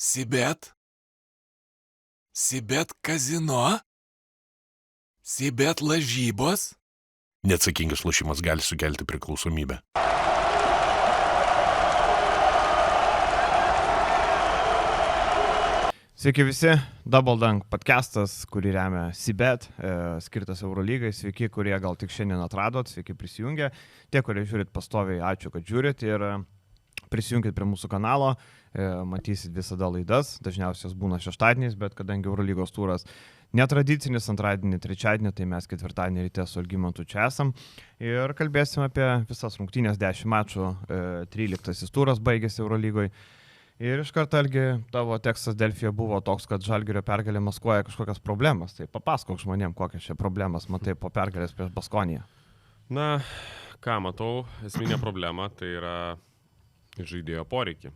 Sibet? Sibet kazino? Sibet lažybos? Neatsakingas lošimas gali sukelti priklausomybę. Sveiki visi, Double Dunk podcastas, kurį remia Sibet, skirtas Eurolygai. Sveiki, kurie gal tik šiandien atradot, sveiki prisijungę. Tie, kurie žiūrit pastoviai, ačiū, kad žiūrit ir prisijunkit prie mūsų kanalo. Matysit visada laidas, dažniausiai būna šeštadieniais, bet kadangi Eurolygos turas netradicinis antradienį, trečiadienį, tai mes ketvirtadienį ryte su Algimantu čia esam ir kalbėsim apie visas rungtynės 10 mačų, 13 turas baigėsi Eurolygoje. Ir iš karto, Algi, tavo tekstas Delfyje buvo toks, kad Žalgirio pergalė maskuoja kažkokias problemas. Tai papasakok žmonėm, kokias čia problemas matai po pergalės prieš Baskoniją. Na, ką matau, esminė problema tai yra žaidėjo poreikį.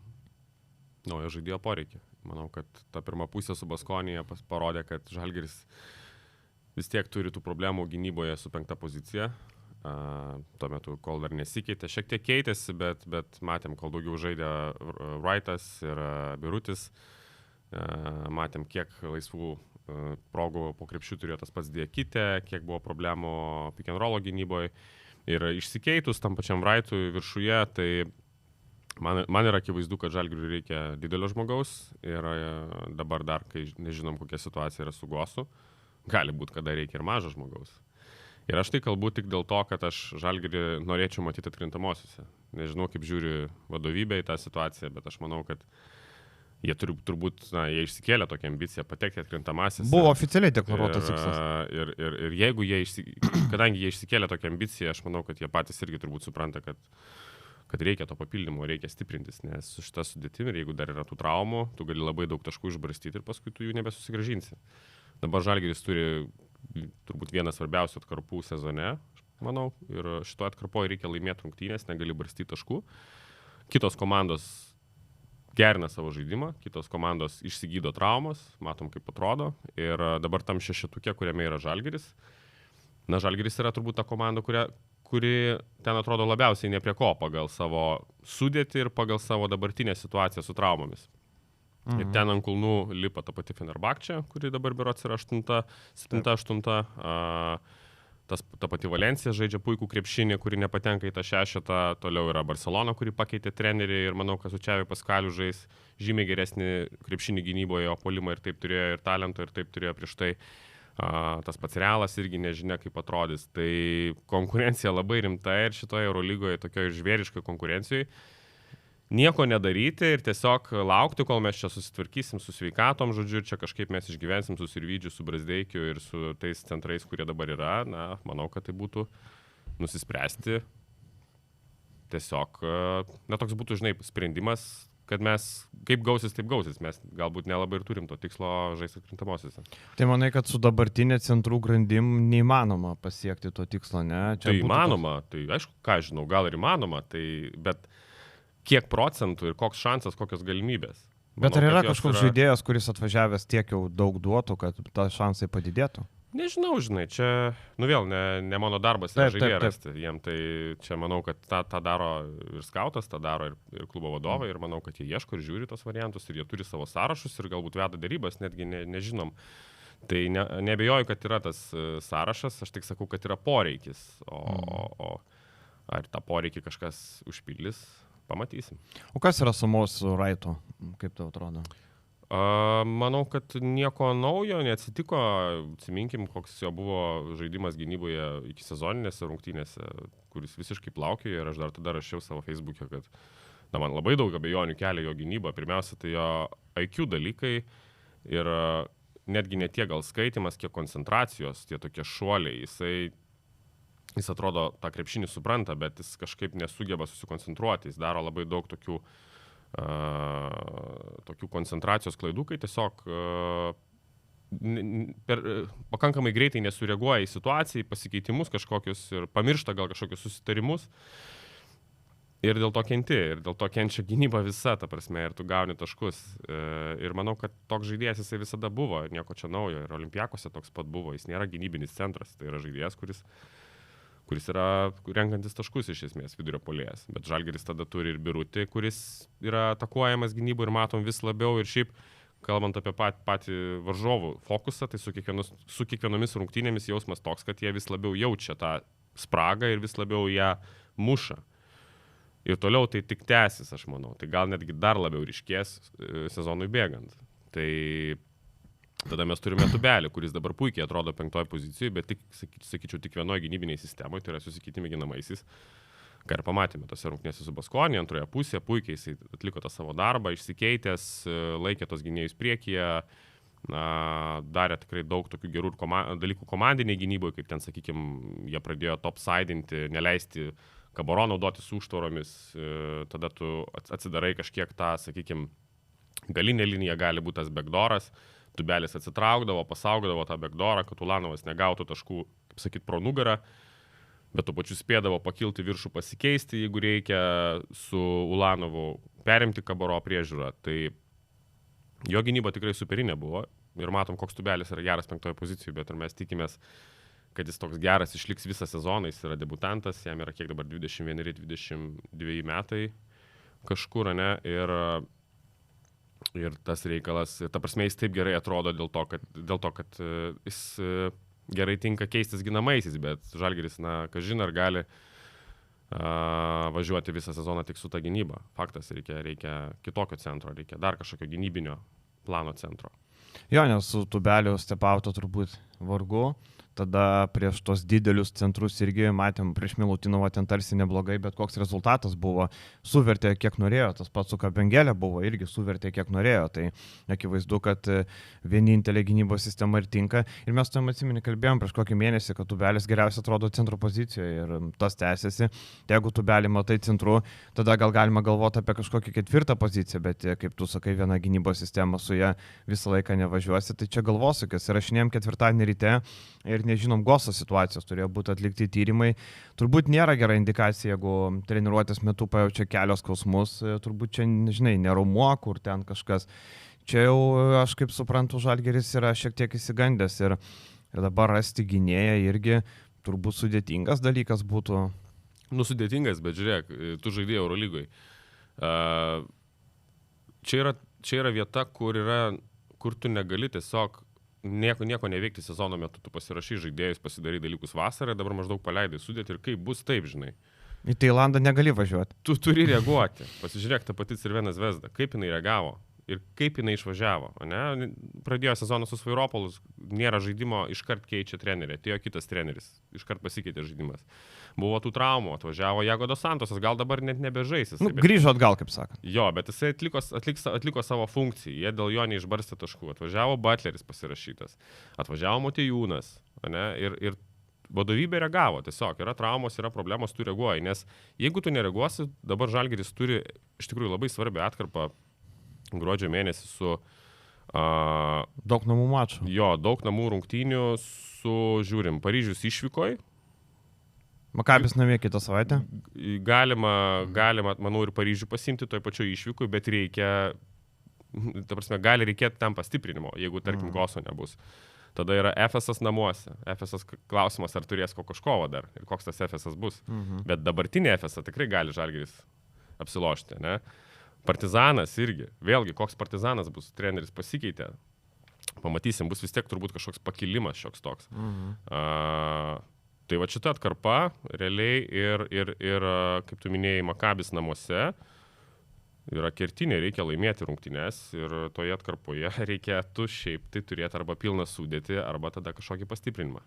Naujo žaidėjo poreikį. Manau, kad ta pirma pusė su Baskonija parodė, kad Žalgiris vis tiek turi tų problemų gynyboje su 5 pozicija. Tuo metu, kol dar nesikeitė, šiek tiek keitėsi, bet matėm, kol daugiau žaidė Wrightas ir Birutis, matėm, kiek laisvų progų po krepšių turėjo tas pats Diakite, kiek buvo problemų pick and rollo gynyboje. Ir išsikeitus tam pačiam Wrightui viršuje, tai man yra akivaizdu, kad Žalgiriui reikia didelio žmogaus ir dabar dar, kai nežinom, kokia situacija yra su Gosu, gali būti, kada reikia ir mažo žmogaus. Ir aš tai kalbu tik dėl to, kad aš Žalgirį norėčiau matyti atkrintamosiuose. Nežinau, kaip žiūri vadovybė į tą situaciją, bet aš manau, kad jie turbūt, jie išsikėlė tokią ambiciją patekti atkrintamasis. Buvo oficialiai deklaruotas tikslas. Ir jeigu kadangi jie išsikėlė tokią ambiciją, aš manau, kad jie patys irgi turbūt supranta, kad reikia to papildymo, reikia stiprintis, nes su šita sudėtimi, ir jeigu dar yra tų traumų, tu gali labai daug taškų išbarstyti ir paskui tu jų nebesusigrąžinsi. Dabar Žalgiris turi turbūt vienas svarbiausių atkarpų sezone, manau, ir šito atkarpoje reikia laimėti rungtynės, negali barstyti taškų. Kitos komandos gerina savo žaidimą, kitos komandos išsigydo traumas, matom, kaip atrodo, ir dabar tam šešetuke, kuriame yra Žalgiris. Na, Žalgiris yra turbūt ta komanda, kuri ten atrodo labiausiai ne prie ko pagal savo sudėtį ir pagal savo dabartinę situaciją su traumomis. Ir ten ant kulnų lipa ta pati Fenerbahčė, kuri dabar berods yra 7-8. Ta pati Valencija žaidžia puikų krepšinį, kuri nepatenka į tą šešetą. Toliau yra Barcelona, kuri pakeitė trenerį ir manau, kad su Čiavi Paskaliu žais žymiai geresnį krepšinį gynyboje, o puolimą ir taip turėjo ir talento, ir taip turėjo prieš tai. Tas pats Realas irgi nežinia, kaip atrodys. Tai konkurencija labai rimta ir šitoje Eurolygoje, tokioje žvėriškoje konkurencijoje. Nieko nedaryti ir tiesiog laukti, kol mes čia susitvarkysim su sveikatom, žodžiu, ir čia kažkaip mes išgyvensim su Sirvydžiu, su Brazdeikiu ir su tais centrais, kurie dabar yra. Na, manau, kad tai būtų nusispręsti. Tiesiog, toks būtų, žinai, sprendimas, kad mes kaip gausis, taip gausis. Mes galbūt nelabai ir turim to tikslo žaisti atkrintamosiose. Tai manai, kad su dabartinė centrų grandim neįmanoma pasiekti to tikslo, ne? Čia tai įmanoma, tai aišku, ką žinau, gal ir įmanoma, bet kiek procentų ir koks šansas, kokios galimybės. Bet ar yra kažkoks žaidėjas, kuris atvažiavęs tiek jau daug duotų, kad ta šansai padidėtų? Nežinau, žinai, čia, vėl, ne mano darbas yra žaidėją rasti. Jiem tai čia manau, kad tą daro ir skautas, tą daro ir klubo vadovai, ir manau, kad jie ieško ir žiūri tos variantus, ir jie turi savo sąrašus, ir galbūt veda darybas, netgi nežinom. Tai neabejoju, kad yra tas sąrašas, aš tik sakau, kad yra poreikis, o ar tą poreikį kažkas užpildys, pamatysim. O kas yra su mūsų Wrightu, kaip tau atrodo? Manau, kad nieko naujo neatsitiko. Atsiminkim, koks jo buvo žaidimas gynyboje iki sezoninėse rungtynėse, kuris visiškai plaukė, ir aš dar tada rašiau savo Facebook'e, kad man labai daug abejonių kelia jo gynyba. Pirmiausia, tai jo IQ dalykai ir netgi ne tiek gal skaitimas, kiek koncentracijos, tie tokie šuoliai. Jis atrodo tą krepšinį supranta, bet jis kažkaip nesugeba susikoncentruoti. Jis daro labai daug tokių koncentracijos klaidų, kai tiesiog pakankamai greitai nesureaguoja į situaciją, į pasikeitimus kažkokius ir pamiršta gal kažkokius susitarimus. Ir dėl to kenti, ir dėl to kenčia gynyba visa, ta prasme, ir tu gauni taškus. Ir manau, kad toks žaidėjas jisai visada buvo, nieko čia naujo. Ir Olimpiakose toks pat buvo. Jis nėra gynybinis centras, tai yra žaidėjas, kuris kuris yra renkantis taškus iš esmės vidurio puolėjas. Bet Žalgiris tada turi ir Birutį, kuris yra atakuojamas gynybų ir matom vis labiau. Ir šiaip, kalbant apie patį varžovų fokusą, tai su kiekvienomis rungtynėmis jausmas toks, kad jie vis labiau jaučia tą spragą ir vis labiau ją muša. Ir toliau tai tik tęsis, aš manau. Tai gal netgi dar labiau ryškės sezonui bėgant. Tai tada mes turime Tubelį, kuris dabar puikiai atrodo 5 pozicijoje, bet tik, sakyčiau, tik vienoje gynybinėje sistemoje, tai yra susikeitimai ginamaisiais. Ką ir pamatėme tose rungtynėse su Baskonija, antroje pusėje puikiai jis atliko tą savo darbą, išsikeitęs, laikė tos gynėjus priekyje, darė tikrai daug tokių gerų dalykų komandiniai gynyboje, kaip ten, sakykime, jie pradėjo topsidinti, neleisti Kaboro naudotis užtvoromis, tada tu atsidarai kažkiek tą, sakykime, galinė linija, gali būti tas backdooras, Tubelis atsitraukdavo, pasaugodavo tą backdoorą, kad Ulanovas negautų taškų, kaip sakyt, pro nugarą, bet tuo pačiu spėdavo pakilti viršų, pasikeisti, jeigu reikia su Ulanovu perimti Kaboro priežiūrą. Tai jo gynyba tikrai superinė buvo ir matom, koks Tubelis yra geras 5 pozicijoje, bet ir mes tikimės, kad jis toks geras išliks visą sezoną, jis yra debutantas, jam yra kiek dabar 21-22 metai kažkur, ne, ir tas reikalas, ta prasme, jis taip gerai atrodo dėl to, kad jis gerai tinka keistis ginamaisiais, bet Žalgiris, kažin ar gali važiuoti visą sezoną tik su ta gynyba. Faktas, reikia kitokio centro, reikia dar kažkokio gynybinio plano centro. Jo, nes su Tubeliu stepauto turbūt vargu. Tada prieš tos didelius centrus irgi matėm, prieš Milutinovą ten tarsi neblogai, bet koks rezultatas buvo, suvertė kiek norėjo, tas pats su Kabengelė buvo, irgi suvertė kiek norėjo, tai akivaizdu, kad vienintelė gynybos sistema ir tinka. Ir mes tam atsimeni kalbėjom prieš kokį mėnesį, kad Tubelis geriausiai atrodo centro pozicijoje ir tas tęsiasi. Jeigu Tubelį matai centru, tada gal galima galvoti apie kažkokią 4 poziciją, bet kaip tu sakai, viena gynybos sistema su ją visą laiką nevažiuosi, tai čia galvosūkis. Rašinėjom 4 ryte ir nežinom Goso situacijos, turėjo būti atlikti tyrimai. Turbūt nėra gera indikacija, jeigu treniruotės metu pajaučia kelios skausmus, turbūt čia, žinai, nerumuo, kur ten kažkas. Čia jau, aš kaip suprantu, Žalgiris yra šiek tiek įsigandęs ir dabar rasti gynėją irgi turbūt sudėtingas dalykas būtų. Sudėtingas, bet žiūrėk, tu žaidėjai Eurolygoje. Čia yra vieta, kur tu negali tiesiog nieko neveikti sezono metu, tu pasirašai žaidėjus, pasidarai dalykus vasarą, dabar maždaug paleidai sudėti ir kaip bus taip, žinai. Į Tailandą negali važiuoti. Tu turi reaguoti. Pasižiūrėk, ta pati Crvena Zvezda, kaip jinai reagavo ir kaip jinai išvažiavo. Ne? Pradėjo sezoną su Svairopolus, nėra žaidimo, iškart keičia trenerį, atėjo kitas treneris, iškart pasikeitė žaidimas. Buvo tų traumų, atvažiavo Jago dos Santosas, gal dabar net nebežaisis. Grįžo atgal, kaip sakant. Jo, bet jisai atliko savo funkciją, jie dėl jo neišbarstė taškų. Atvažiavo Butleris pasirašytas, atvažiavo Motiejūnas, ne? Ir vadovybė reagavo, tiesiog yra traumos, yra problemos, tu reaguoji, nes jeigu tu nereaguosi, dabar Žalgiris turi iš tikrųjų labai svarbią atkarpą gruodžio mėnesį su... daug namų mačų. Jo, daug namų rungtynių žiūrim, Paryžius išvykoj. Makabis namie kitą savaitę. Galima, manau, ir Paryžių pasimti toj pačioj išvykui, bet reikia, ta prasme, gali reikėti tam pastiprinimo, jeigu, tarkim, Goso nebus. Tada yra Efesas namuose. Efesas klausimas, ar turės Kokoškovą dar ir koks tas Efesas bus. Bet dabartinė Efesa tikrai gali Žalgiris apsilošti, ne? Partizanas irgi. Vėlgi, koks Partizanas bus, treneris pasikeitė. Pamatysim, bus vis tiek turbūt kažkoks pakilimas šioks toks. Tai va šita atkarpa realiai ir kaip tu minėjai, Makabis namuose yra kertinė, reikia laimėti rungtynes ir toje atkarpoje reikia tu šiaip tai turėti arba pilną sudėtį, arba tada kažkokį pastiprinimą.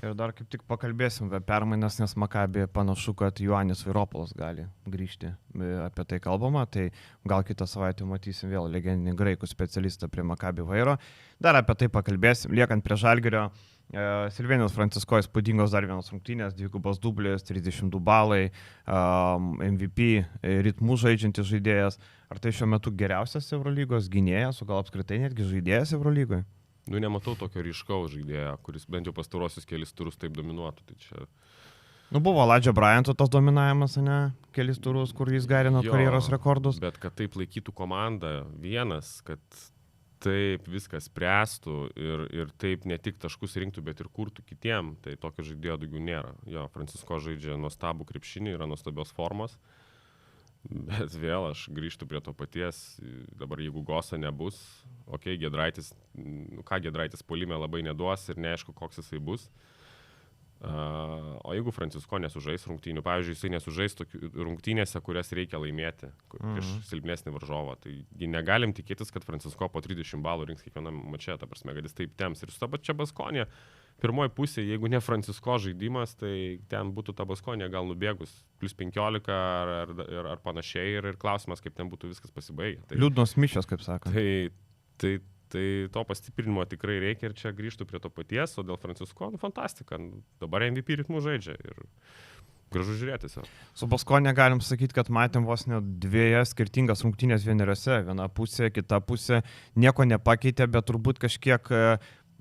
Ir dar kaip tik pakalbėsim apie permainas, nes Makabį panašu, kad Joanis Vairopolas gali grįžti. Apie tai kalbama, tai gal kitą savaitę matysim vėl legendinį graikų specialistą prie Makabį vairo. Dar apie tai pakalbėsim, liekant prie Žalgirio. Silvėnius Francisko įspūdingos dar vienos rungtynės, 2 dublės, 32 balai, MVP, ritmų žaidžiantis žaidėjas. Ar tai šiuo metu geriausias Eurolygos gynėjas, o gal apskritai netgi žaidėjas Eurolygoje? Nematau tokio ryškaus žaidėjo, kuris bent jau pastarosius kelis turus taip dominuotų. Tai čia... Buvo Ladžio Bryanto tas dominavimas, ne? Kelis turus, kur jis garino karjeros rekordus. Bet kad taip laikytų komandą vienas, kad taip viskas spręstų ir taip ne tik taškus rinktų, bet ir kurtų kitiem, tai tokio žaidėjo daugiau nėra. Jo, Francisko žaidžia nuostabų krepšinį, yra nuostabios formos, bet vėl aš grįžtu prie to paties, dabar jeigu Gosa nebus, Giedraitis, ką Giedraitis puolime labai neduos ir neaišku, koks jisai bus. O jeigu Francisko nesužais rungtynių, pavyzdžiui, jisai nesužais rungtynėse, kurias reikia laimėti prieš silpnesnį varžovą, tai negalim tikėtis, kad Francisko po 30 balų rinks kiekvieną mačą, ta prasme, kad jis taip temps. Ir su ta pačia Baskonė, pirmoji pusė, jeigu ne Francisko žaidimas, tai ten būtų ta Baskonė gal nubėgus plus 15 ar panašiai ir klausimas, kaip ten būtų viskas pasibaigę. Tai, Liūdnos mišios, kaip sakant. Tai to pastiprinimo tikrai reikia ir čia grįžtų prie to paties, o dėl Francisko, fantastika. Dabar MVP ritmų žaidžia ir gražu žiūrėti tiesiog. Su Baskonė galim sakyti, kad matėm vos net dviejas skirtingas rungtynės vieneriose. Viena pusė, kita pusė nieko nepakeitė, bet turbūt kažkiek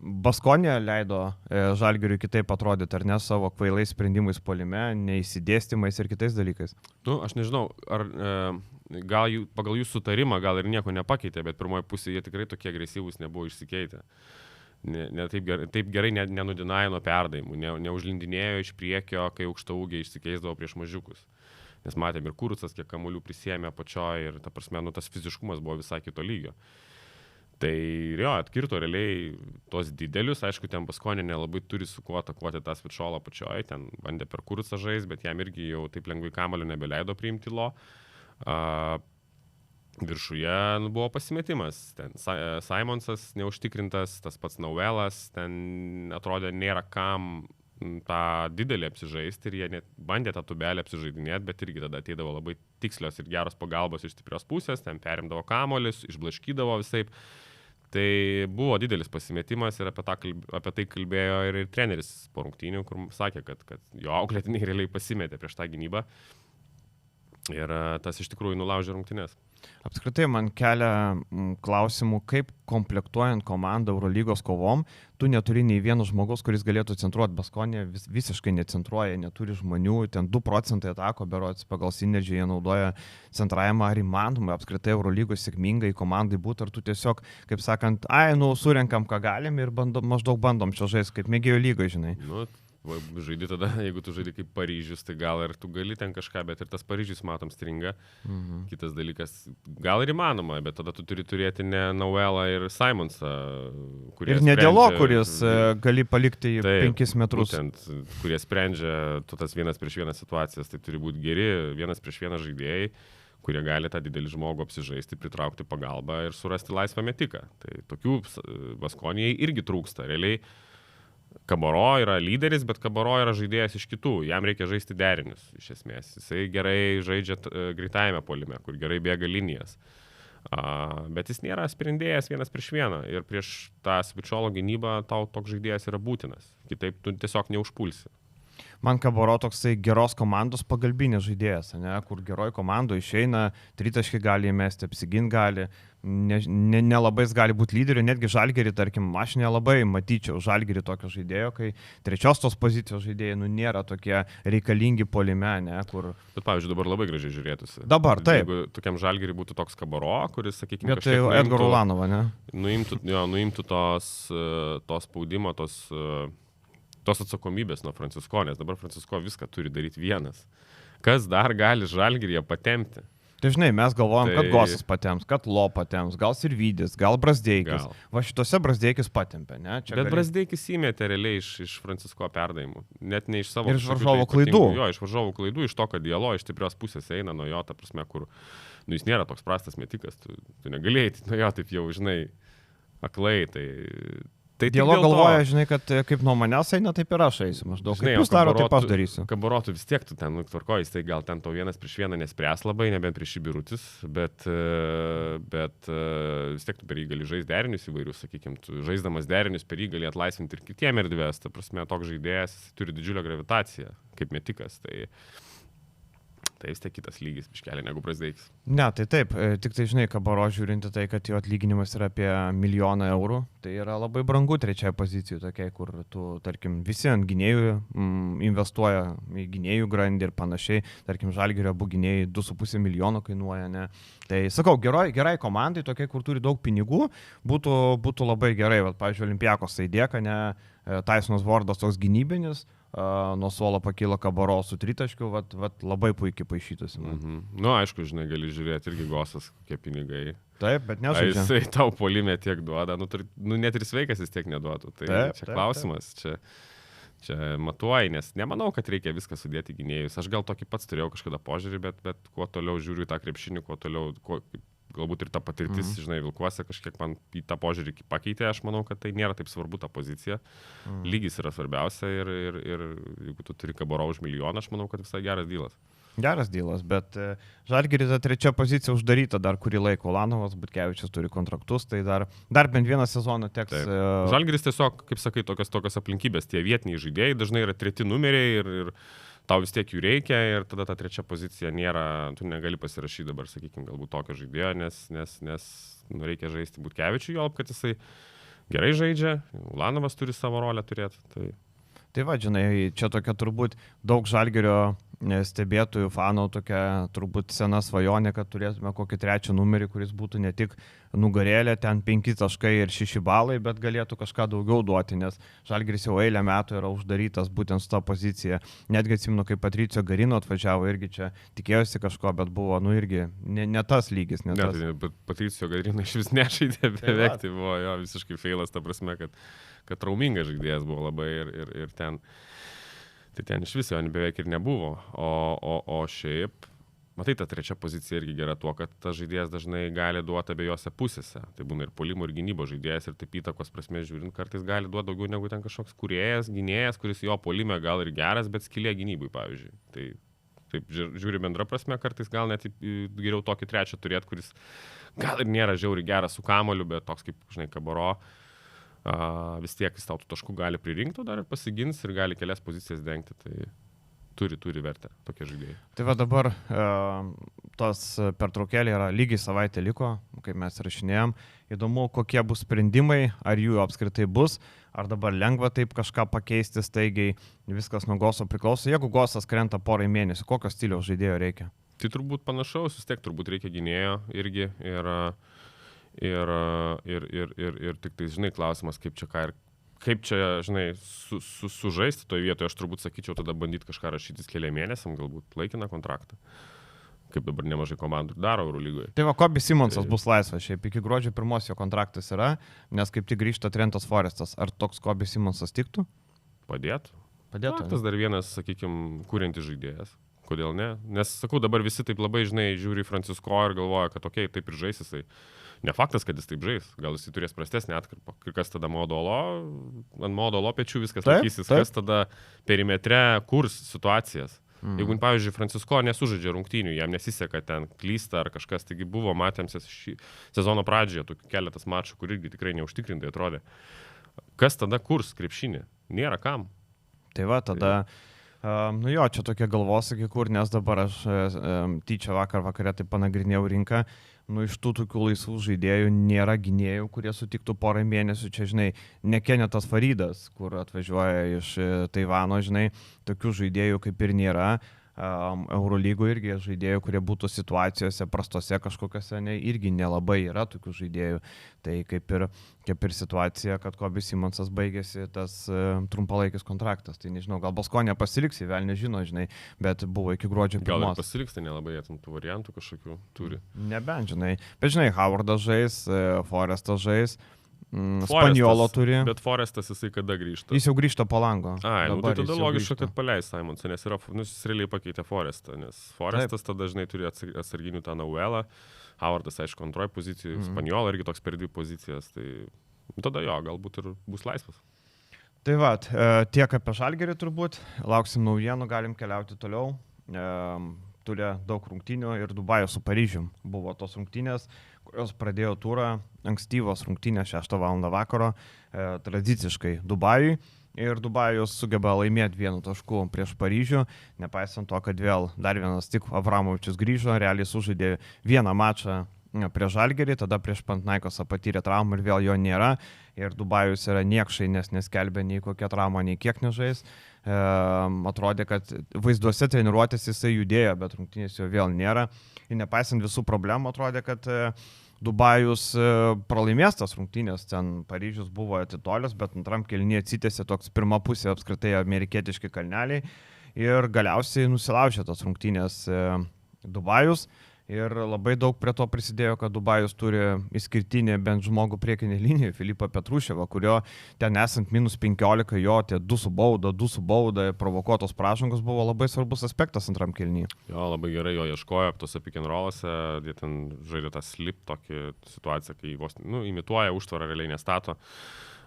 Baskonė leido Žalgiriui kitaip atrodyti, ar ne, savo kvailais sprendimais puolime, neįsidėstymais ir kitais dalykais. Aš nežinau, ar gal pagal jų sutarimą gal ir nieko nepakeitė, bet pirmoji pusė jie tikrai tokie agresyvūs nebuvo išsikeitę. Taip gerai nenudinajo nuo perdavimų, neužlindinėjo iš priekio, kai aukštaūgiai išsikeisdavo prieš mažiukus. Nes matėm ir Kurucas, kiek kamuolių prisėmė apačioje ir ta prasme, tas fiziškumas buvo visai kito lygio. Tai jo, atkirto realiai tos didelius, aišku, ten Baskonė nelabai turi su kuo atakuoti tą Svičolą apačioje, ten bandė per Kurucą žais, bet jam irgi jau taip lengvai kamuolio nebeleido priimti Lo. Viršuje buvo pasimetimas, ten Simonsas neužtikrintas, tas pats Nauvelas, ten atrodė nėra kam tą didelį apsižaisti ir jie net bandė tą tubelį apsižaidinėti, bet irgi tada ateidavo labai tikslios ir geros pagalbos iš stiprios pusės, ten perimdavo kamuolius, išblaškydavo visaip. Tai buvo didelis pasimetimas ir apie tai kalbėjo ir treneris po rungtynių, kur sakė, kad jo auklėtiniai realiai pasimetė prieš tą gynybą ir tas iš tikrųjų nulaužė rungtynes. Apskritai man kelia klausimų, kaip komplektuojant komandą Eurolygos kovom, tu neturi nei vieno žmogaus, kuris galėtų centruoti. Baskonė visiškai necentruoja, neturi žmonių, ten 2% atako berods pagal Synergy jie naudoja centravimą, ar įmanoma apskritai Eurolygos sėkmingai komandai būtų, ar tu tiesiog, kaip sakant, surenkam ką galim ir maždaug bandom čia žaisti, kaip mėgėjų lygoje, žinai. Žaidži tada, jeigu tu žaidži kaip Paryžius, tai gal ir tu gali ten kažką, bet ir tas Paryžius, matom, stringa. Kitas dalykas, gal ir įmanoma, bet tada tu turi turėti ne Nauvelą ir Simonsą, kurie ir ne Dėlo, kuris gali palikti 5 metrus. Būtent, kurie sprendžia tas 1-1 situacijas, tai turi būti geri 1-1 žaidėjai, kurie gali tą didelį žmogų apsižaisti, pritraukti pagalbą ir surasti laisvą metiką. Tai tokių Baskonijai irgi trūksta. Realiai Kaboro yra lyderis, bet Kaboro yra žaidėjas iš kitų. Jam reikia žaisti derinius, iš esmės. Jisai gerai žaidžia greitajame puolime, kur gerai bėga linijas. Bet jis nėra sprendėjas 1-1. Ir prieš tą Svičolo gynybą tau toks žaidėjas yra būtinas. Kitaip tu tiesiog neužpulsi. Man Kaboro toksai geros komandos pagalbinės žaidėjas, ne? Kur geroj komandoje išeina, tritaškį gali įmesti, apsiginti gali, nelabai gali būti lyderiu, netgi Žalgirį, tarkim, aš nelabai matyčiau Žalgirį tokio žaidėjo, kai trečios tos pozicijos žaidėjai nėra tokie reikalingi puolime, ne? Kur... Bet pavyzdžiui, dabar labai gražiai žiūrėtųsi. Dabar, taip. Jeigu tokiam Žalgirį būtų toks Kaboro, kuris, sakykime, kažkiek nuimtų... Edgaro Ulanovą, ne? Nuimtų to spaudimo, tos atsakomybės nuo Francisko, nes dabar Francisko viską turi daryti vienas. Kas dar gali Žalgiryje patempti? Tai žinai, mes galvojam, kad Gosas patems, kad Lo patems, gal Sirvydis, gal Brazdeikis. Va šitose Brazdeikis patempė, ne? Bet Brazdeikis įmėtė realiai iš Francisko perdavimų. Net ne iš savo... Ir iš varžovų klaidų. Jo, iš varžovų klaidų, iš to, kad Dėlo iš stiprios pusės eina nuo jo, ta prasme, kur... jis nėra toks prastas metikas, tu negalėjai nuo jo taip jau, žinai, aklai, tai Dėlo galvoja, žinai, kad kaip nuo manęs eina, taip ir aš eisiu maždaug. Žinai, kaip jūs daro, taip aš darysiu. Kabarotų vis tiek tu ten tvarkojai, tai gal ten to 1-1 nespręs labai, nebent prieš Šibirutis, bet vis tiek tu per jį gali žaisti derinius įvairius, sakykime, tu žaisdamas derinius per jį gali atlaisvinti ir kitiem erdvės, ta prasme, toks žaidėjas turi didžiulę gravitaciją, kaip metikas, Tai vis tiek kitas lygis, biškelė negu Brazdeikis. Ne, tai taip, tik tai žinai, Kabaro žiūrinti tai, kad jo atlyginimas yra apie 1 000 000 eurų, tai yra labai brangu trečioje pozicijoje, tokiai, kur tu, tarkim, visi ant gynėjų investuoja į gynėjų grandį ir panašiai, tarkim, Žalgirio abu gynėjai 2,5 milijono kainuoja, ne. Tai sakau, gerai komandai, tokiai, kur turi daug pinigų, būtų labai gerai, va, pavyzdžiui, Olimpiakos Saidėka, ne, Tysonas Wardas toks gynybinis, nuo suolo pakilo Kabaro su tritaškiu, labai puikiai paaišytųsi. Nu, aišku, žinai, gali žiūrėti irgi Gosas, kokie pinigai. Taip, bet nežaidžia. Jisai tau polime tiek duoda, net ir sveikas jis tiek neduotų. Tai čia klausimas, čia matuoji, nes nemanau, kad reikia viską sudėti gynėjus. Aš gal tokį pats turėjau kažkada požiūrį, bet kuo toliau žiūriu į tą krepšinį, kuo toliau, galbūt ir ta patirtis, žinai, Vilkuose kažkiek man į tą požiūrį pakeitė, aš manau, kad tai nėra taip svarbu ta pozicija. Lygis yra svarbiausia ir jeigu tu turi Kabaro už 1 milijoną, aš manau, kad visai geras dylas. Geras dylas, bet Žalgiris ta trečia pozicija uždaryta dar kurį laiką. Ulanovas, Butkevičius turi kontraktus, tai dar bent vieną sezoną teks. Žalgiris tiesiog, kaip sakai, tokios aplinkybės, tie vietiniai žaidėjai dažnai yra treti numeriai ir tau vis tiek jų reikia ir tada ta trečia pozicija nėra, tu negali pasirašyti dabar, sakykime, galbūt tokio žaidėjo, nes reikia žaisti Butkevičiui, jo, kad jisai gerai žaidžia, Ulanovas turi savo rolę turėti. Tai va, žinai, čia tokia turbūt daug Žalgirio stebėtojų, fanų, tokia turbūt sena svajonė, kad turėtume kokį trečią numerį, kuris būtų ne tik nugarėlė, ten 5 taškai ir 6 balai, bet galėtų kažką daugiau duoti, nes Žalgiris jau eilę metų yra uždarytas būtent su ta pozicija. Netgi atsimenu, kai Patricio Garino atvažiavo, irgi čia tikėjosi kažko, bet buvo, irgi ne tas lygis. Bet Patricio Garino iš vis nežaidė beveik, tai buvo jo visiškai feilas, ta prasme, kad traumingas žaidėjas buvo labai ir ten. Tai ten iš viso beveik ir nebuvo. O šiaip, matai, ta trečia pozicija irgi gera tuo, kad tas žaidėjas dažnai gali duoti abiejose pusėse. Tai būna ir puolimo, ir gynybo žaidėjas, ir taip įtakos prasme žiūrint, kartais gali duoti daugiau negu ten kažkoks kūrėjas, gynėjas, kuris jo puolime gal ir geras, bet skylė gynybai, pavyzdžiui. Tai taip žiūri bendra prasme, kartais gal net geriau tokį trečią turėti, kuris gal ir nėra žiauriai geras su kamoliu, bet toks kaip, žinai, Kabaro. Vis tiek jis tau tų taškų gali pririnkti, dar ir pasigins ir gali kelias pozicijas dengti, tai turi vertę tokie žaidėjai. Tai va dabar tos pertraukėlė yra lygiai savaitė liko, kaip mes rašinėjom. Įdomu, kokie bus sprendimai, ar jų apskritai bus, ar dabar lengva taip kažką pakeisti staigiai, viskas nuo Goso priklauso. Jeigu Gosas krenta porai mėnesių, kokio stiliaus žaidėjo reikia? Tai turbūt panašaus, vis tiek turbūt reikia gynėjo irgi ir tik tai, žinai, klausimas, kaip čia, žinai, sužaisti toje vietoje, aš turbūt sakyčiau, tada bandyti kažką rašytis keliam mėnesiam, galbūt laikiną kontraktą, kaip dabar nemažai komandų daro Eurolygoje. Tai va, Kobe Simonsas bus laisvas, šiaip iki gruodžio 1 jo kontraktas yra, nes kaip tik grįžta Trentas Forestas, ar toks Kobe Simonsas tiktų? Padėtų. Tas dar vienas, sakykime, kuriantis žaidėjas. Kodėl ne? Nes, sakau, dabar visi taip labai, žinai, žiūri Francisko ir galvoja, kad okei, taip ir žais jisai. Ne faktas, kad jis taip žais, gal jis turės prastesnį atkarpą. Kas tada ant Modolo pečių viskas laikysis, kas tada perimetre kurs situacijas. Jeigu, pavyzdžiui, Francisko nesužaidžia rungtynių, jam nesiseka ten klysta ar kažkas, taigi buvo, matėm šį sezono pradžioje, tokių keletas mačų, kur irgi tikrai neužtikrintai atrodė. Kas tada kurs krepšinį? Nėra kam. Tai va, tada... čia tokie galvosakė, kur, nes dabar aš tyčia vakare taip panagrinėjau rinką, iš tų tokių laisvų žaidėjų nėra gynėjų, kurie sutiktų porai mėnesių, čia, žinai, ne Kenetas Faridas, kur atvažiuoja iš Taivano, žinai, tokių žaidėjų kaip ir nėra. Eurolygoje irgi žaidėjų, kurie būtų situacijose prastose kažkokiose, irgi nelabai yra tokių žaidėjų. Tai kaip ir situacija, kad Kobe Simonsas baigėsi tas trumpalaikis kontraktas. Tai nežinau, gal Baskonė pasiliks, vėl nežino, žinai, bet buvo iki gruodžio 1. Gal ir pasiliks, tai nelabai tų variantų kažkokių turi. Nebent, žinai. Bet, žinai, Howardas žais, Forestas žais. Spaniolo turi. Bet Forestas jisai kada grįžta? Jis jau grįžta po lango. Tai tada logiška, kad paleis Simonsą, nes jis realiai pakeitė Forestą, nes Forestas tada dažnai turi atsarginių tą Nauelą, Howardas, aišku, antroji pozicija, Spaniolo irgi toks per 2 pozicijas, tai tada jo, galbūt ir bus laisvas. Tai va, tiek apie Žalgirį turbūt, lauksim naujienų, galim keliauti toliau. Turi daug rungtynių ir Dubajo su Paryžium buvo tos rungtynės, kurios pradėjo turą, ankstyvos rungtynės 6 val. Vakaro, tradiciškai Dubajui. ir Dubajus sugeba laimėti 1 tašku prieš Paryžių, nepaisant to, kad vėl dar vienas tik Avramovičius grįžo, realiai sužaidė vieną mačą prieš Žalgirį, tada prieš Panathinaikosą patyrė traumą ir vėl jo nėra. Ir Dubajus yra niekšai, nes neskelbė nei kokia trauma, nei kiek nežais. Atrodė, kad vaizduose treniruotės jisai judėjo, bet rungtynės jo vėl nėra. Ir nepaisant visų problemų, atrodė, kad Dubajus pralaimės tas rungtynės, ten Paryžius buvo atitolęs, bet antram kėlinyje atsitėsi toks pirma pusė apskritai amerikietiški kalneliai ir galiausiai nusilaužė tas rungtynės Dubajus. Ir labai daug prie to prisidėjo, kad Dubajus turi išskirtinį bent žmogų priekinį liniją, Filipą Petruševą, kurio ten esant -15 jo, tie 2 su bauda, provokuotos pražangos buvo labai svarbus aspektas antram kėlinyje. Jo, labai gerai jo ieškojo tose pick and roll'ose, jie ten žaidė tą slip tokį situaciją, kai vos, imituoja užtvarą, realiai nestato,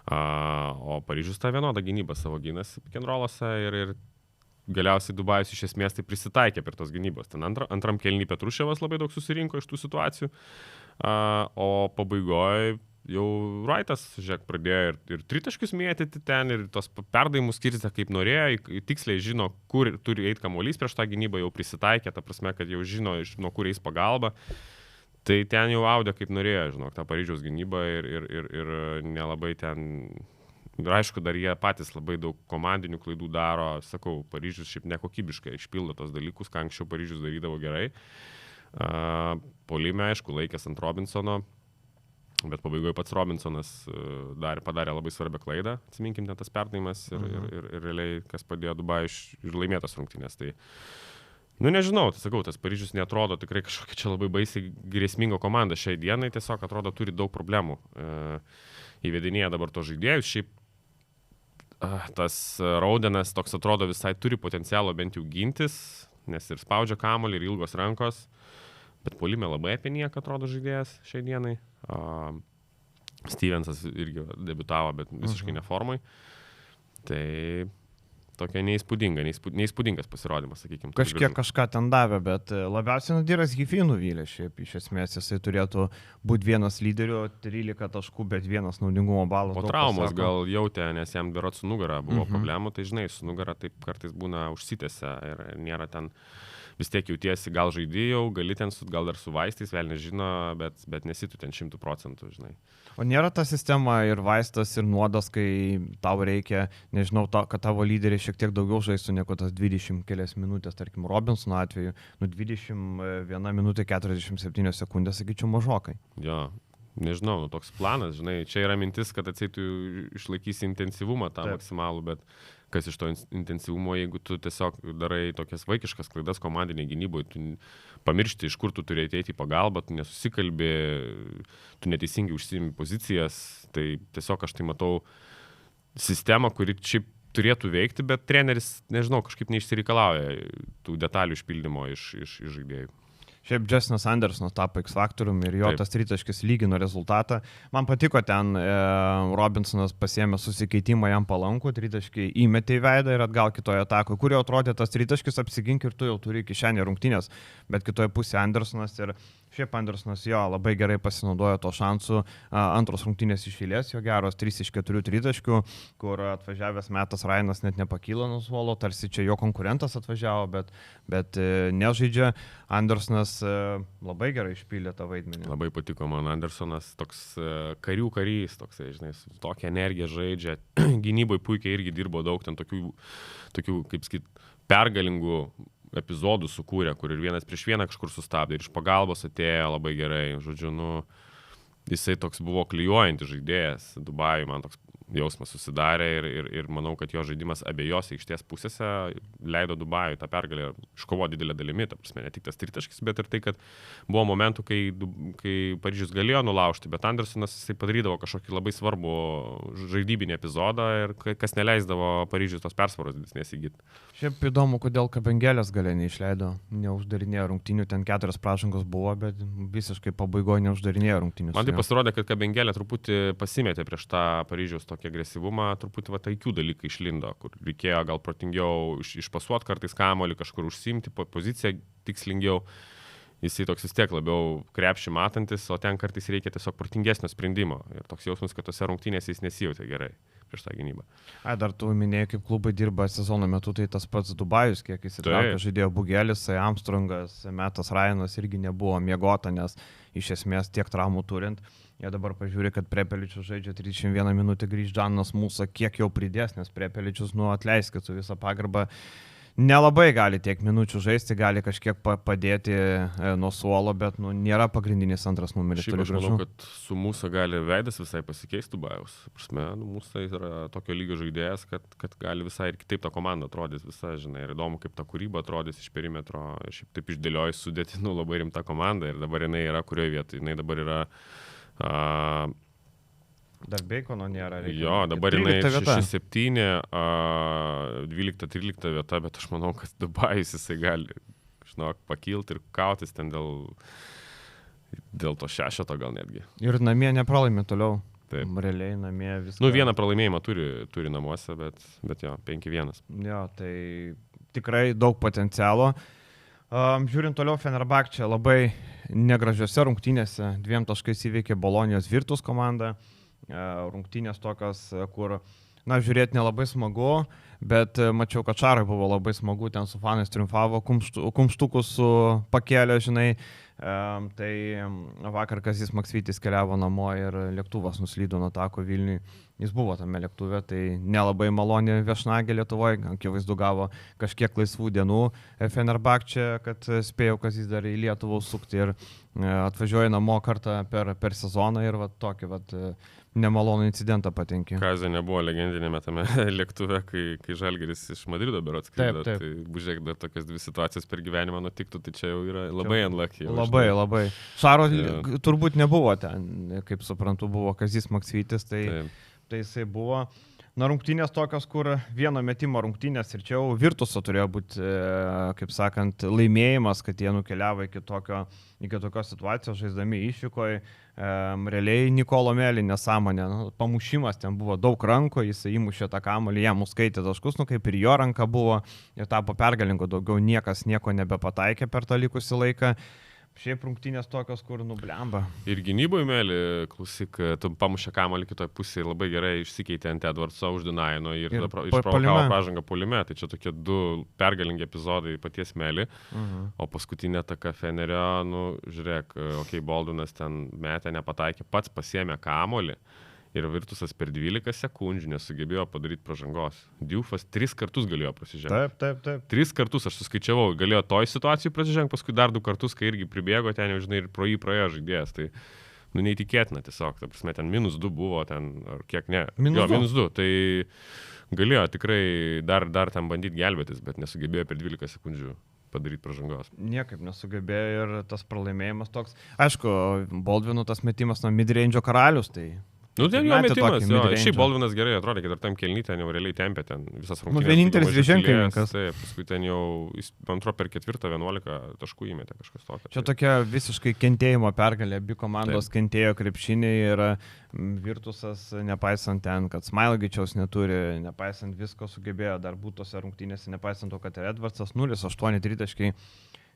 o Paryžius tą vienodą gynybą savo gynasi pick and roll'ose ir galiausiai Dubajus iš esmės tai prisitaikė per tos gynybos. Ten antram kėlinį Petruševas labai daug susirinko iš tų situacijų, o pabaigoje jau Wrightas, žiūrėk, pradėjo ir tritaškius mėtyti ten, ir tos perdavimus skirti kaip norėjo, tiksliai žino, kur turi eiti kamuolys prieš tą gynybą, jau prisitaikė, ta prasme, kad jau žino, nuo kur eis pagalba. Tai ten jau audė kaip norėjo, žinok, tą Paryžiaus gynybą ir nelabai ten... Ir aišku, dar jie patys labai daug komandinių klaidų daro, sakau, Paryžius šiaip nekokybiškai išpildo tos dalykus, ką anksčiau Paryžius darydavo gerai. Puolime, aišku, laikęs ant Robinsono, bet pabaigoje pats Robinsonas padarė labai svarbią klaidą, atsiminkim, ten tas perdavimas ir realiai, kas padėjo Dubajui ir laimėtas rungtynės. Tai, nežinau, tai sakau, tas Paryžius neatrodo tikrai kažkokia čia labai baisiai grėsminga komanda šiai dienai, tiesiog atrodo turi daug problemų. Įvedinėja dabar to žaidėjus, šiaip tas Raudenas toks atrodo visai turi potencialo bent jau gintis, nes ir spaudžia kamuolį, ir ilgos rankos, bet puolime labai apie nieką atrodo žaidėjas šiai dienai. Stevensas irgi debiutavo, bet visiškai neformai. Tai tokia neįspūdingas pasirodymas, sakykime. Kažką ten davė, bet labiausiai Nadiras Gifi nuvylė šiaip. Iš esmės jisai turėtų būti vienas lyderių, 13 taškų, bet vienas naudingumo balas. Po traumos gal jautė, nes jam berods su nugara buvo problemų, tai žinai, su nugara taip kartais būna užsitęsia ir nėra ten, vis tiek jautiesi, gal žaidėjau, gali ten gal dar su vaistais, vėl nežino, bet nesitų ten 100%, žinai. O nėra ta sistema ir vaistas, ir nuodas, kai tau reikia, nežinau, kad tavo lyderiai šiek tiek daugiau žaistų negu tas 20 kelias minutės, tarkim, Robinsono atveju, 21 minutė 47 sekundės, sakyčiau, mažokai. Jo, nežinau, toks planas, žinai, čia yra mintis, kad atseitų išlaikysi intensyvumą tą maksimalų, bet kas iš to intensyvumo, jeigu tu tiesiog darai tokias vaikiškas klaidas komandiniai gynyboje, tu pamiršti, iš kur tu turi ateiti į pagalbą, tu nesusikalbi, tu neteisingai užsiimi pozicijas, tai tiesiog aš tai matau sistemą, kuri šiaip turėtų veikti, bet treneris, nežinau, kažkaip neišsireikalauja tų detalių išpildymo iš žaidėjų. Šiaip Justinas Andersonas tapo X faktoriumi ir jo tas tritaškis lygino rezultatą. Man patiko ten, Robinsonas pasiėmė susikeitimą jam palankų, tritaškį įmetė į veidą ir atgal kitoje atakoje, kurio atrodė tas tritaškis apsigink ir tu jau turi kišenį rungtynės, bet kitoje pusėje Andersonas ir šiaip Andersonas jo labai gerai pasinaudojo to šansų, antros rungtynės iš eilės, jo geros 3 iš 4 tritaškių, kur atvažiavęs Metas Rainas net nepakyla nuo suolo, tarsi čia jo konkurentas atvažiavo, bet nežaidžia. Andersonas labai gerai išpildė tą vaidmenį. Labai patiko man Andersonas, toks karių karys, toksai, žinai, tokią energiją žaidžia, gynybai puikiai irgi dirbo daug, ten tokių kaip sakyt, pergalingų epizodų sukūrė, kur ir vienas prieš vieną kažkur sustabdė ir iš pagalbos atėjo labai gerai, žodžiu, jisai toks buvo klijuojantis žaidėjas Dubajui, man toks jausmas susidarė ir manau, kad jo žaidimas abiejose aikštės pusėse leido Dubajui tą pergalę iškovo didelę dalimi, ta prasme, ne tik tas tritaškis, bet ir tai, kad buvo momentų, kai Paryžius galėjo nulaužti, bet Andersonas jisai padarydavo kažkokį labai svarbų žaidybinį epizodą ir kas neleisdavo Paryžius tos persvaros didesnės įgyti. Šiaip įdomu, kodėl Kabengelės galė neišleido, neuždarinėjo rungtynių, ten 4 pražangos buvo, bet visiškai pabaigoje neuždarinėjo rungtynių. Man tai pasirodė, kad Kabengelė truputį pasimetė prieš tą Paryžiaus tokį agresyvumą, truputį taikių dalykai išlindo, kur reikėjo gal protingiau išpasuoti kartais kamuolį, kažkur užsiimti poziciją tikslingiau. Jisai toks vis tiek labiau krepšį matantis, o ten kartais reikia tiesiog protingesnio sprendimo. Ir toks jausmas, kad tose rungtynėse jis nesijautė gerai. prieš tą gynybą. Dar tu minėjai, kaip klubai dirba sezono metu, tai tas pats Dubajus, kiek įsitraukė, žaidėjo Bugelis, Armstrongas, Metas Ryanas irgi nebuvo miegota, nes iš esmės tiek traumų turint. Jie dabar pažiūrė, kad Prepeličius žaidžia 31 minutę, grįž Danas Mūsa, kiek jau pridės, nes Prepeličius, atleiskit su visą pagarbą, nelabai gali tiek minučių žaisti, gali kažkiek padėti nuo suolo, bet nėra pagrindinis antras numeris. Šiaip aš manau, kad su mūsų gali veidas visai pasikeistų Dubajaus. Prasme, mūsų yra tokio lygio žaidėjas, kad gali visai ir kitaip ta komanda atrodys visai, žinai, ir įdomu, kaip ta kūryba atrodys iš perimetro. Šiaip taip išdėliojus sudėti, labai rimta komanda ir dabar jinai yra kurioje vietoje. Jinai dabar yra... Dar Beikono nėra. Jo, dabar jinai 6-7, 12-13 vieta, bet aš manau, kad Dubajus jisai gali, žinok, pakilti ir kautis ten dėl to 6 gal netgi. Ir namie nepralaimė toliau. Taip. Realiai namie viską. Vieną pralaimėjimą turi namuose, bet jo, 5-1. Jo, tai tikrai daug potencialo. Žiūrint toliau, Fenerbahčė labai negražiose rungtynėse 2 taškais įveikė Bolonijos Virtus komandą. Rungtynės tokios, kur, žiūrėti nelabai smagu, bet mačiau, kad Šarai buvo labai smagu, ten su fanais triumfavo, kumštukus pakėlė, žinai. Tai vakar Kazys Maksvytis keliavo namo ir lėktuvas nuslydo nuo tako Vilniui. Jis buvo tame lėktuve, tai nelabai maloni viešnagė Lietuvoje, akivaizdu gavo kažkiek laisvų dienų Fenerbahčė, kad spėjo Kazys dar į Lietuvą sukti ir atvažiuoja namo kartą per sezoną ir tokį nemalonų incidentą patenki. Kazė nebuvo legendinėme tame lėktuve, kai Žalgiris iš Madrido berods skrido. Tai bužiūrėk, dar tokias 2 situacijas per gyvenimą nutiktų, tai čia jau yra labai unlucky. Labai. Šaro turbūt nebuvo ten, kaip suprantu, buvo Kazys Maksvytis, tai jisai buvo. Rungtynės tokios, kur vieno metimo rungtynės ir čia jau Virtuso turėjo būti, kaip sakant, laimėjimas, kad jie nukeliavo iki tokios situacijos, žaisdami išvykoje. Realiai Nikolo Mėlį nesąmonė, pamušimas, ten buvo daug rankų, jisai įmušė tą kamuolį, jam užskaitė taškus, kaip ir jo ranka buvo, ir tapo pergalingo, daugiau niekas nieko nebepataikė per tą likusį laiką. Šiaip rungtynės tokios, kur nublemba. Ir gynyboje, Mėly, klausyk, tu pamušė kamuolį kitoje pusėje, labai gerai išsikeitė ant Edwardso už Dunaino ir išprovokavo pražangą puolime. Tai čia tokie 2 pergalingi epizodai paties Mėly. O paskutinė taka Fenerio, žiūrėk, Boldunas ten metė, nepataikė, pats pasiėmė kamuolį. Ir Virtusas per 12 sekundžių nesugebėjo padaryti pražangos. Diufas 3 kartus galėjo prasižengti. Taip. 3 kartus, aš suskaičiavau, galėjo toj situacijai prasižengti, paskui dar 2 kartus, kai irgi pribėgo ten, jau žinai, ir pro jį praėjo žaidėjas. Tai, neįtikėtina tiesiog, ta prasme, ten -2 buvo, ten, ar kiek ne. -2. Tai galėjo tikrai dar ten bandyti gelbėtis, bet nesugebėjo per 12 sekundžių padaryti pražangos. Niekaip nesugebėjo ir tas pralaimėjimas toks. Aišku, Baldvinų tas metimas nuo midrange'o karalius, tai... Ten jo metimas, šiaip Baldvinas gerai atrodė, kad ir tam kelny ten jau realiai tempė ten visas rungtynes. Vienintelis dviženklininkas. Taip, paskui ten jau, man atrodo, per 4-11 taškų įmetė kažkas tokio. Čia tokia visiškai kentėjimo pergalė, abi komandos kentėjo krepšiniai ir Virtusas, nepaisant ten, kad Smailagičiaus neturi, nepaisant visko sugebėjo dar būti tose rungtynėse, nepaisant to, kad ir Edvardsas 0-8 tritaškai.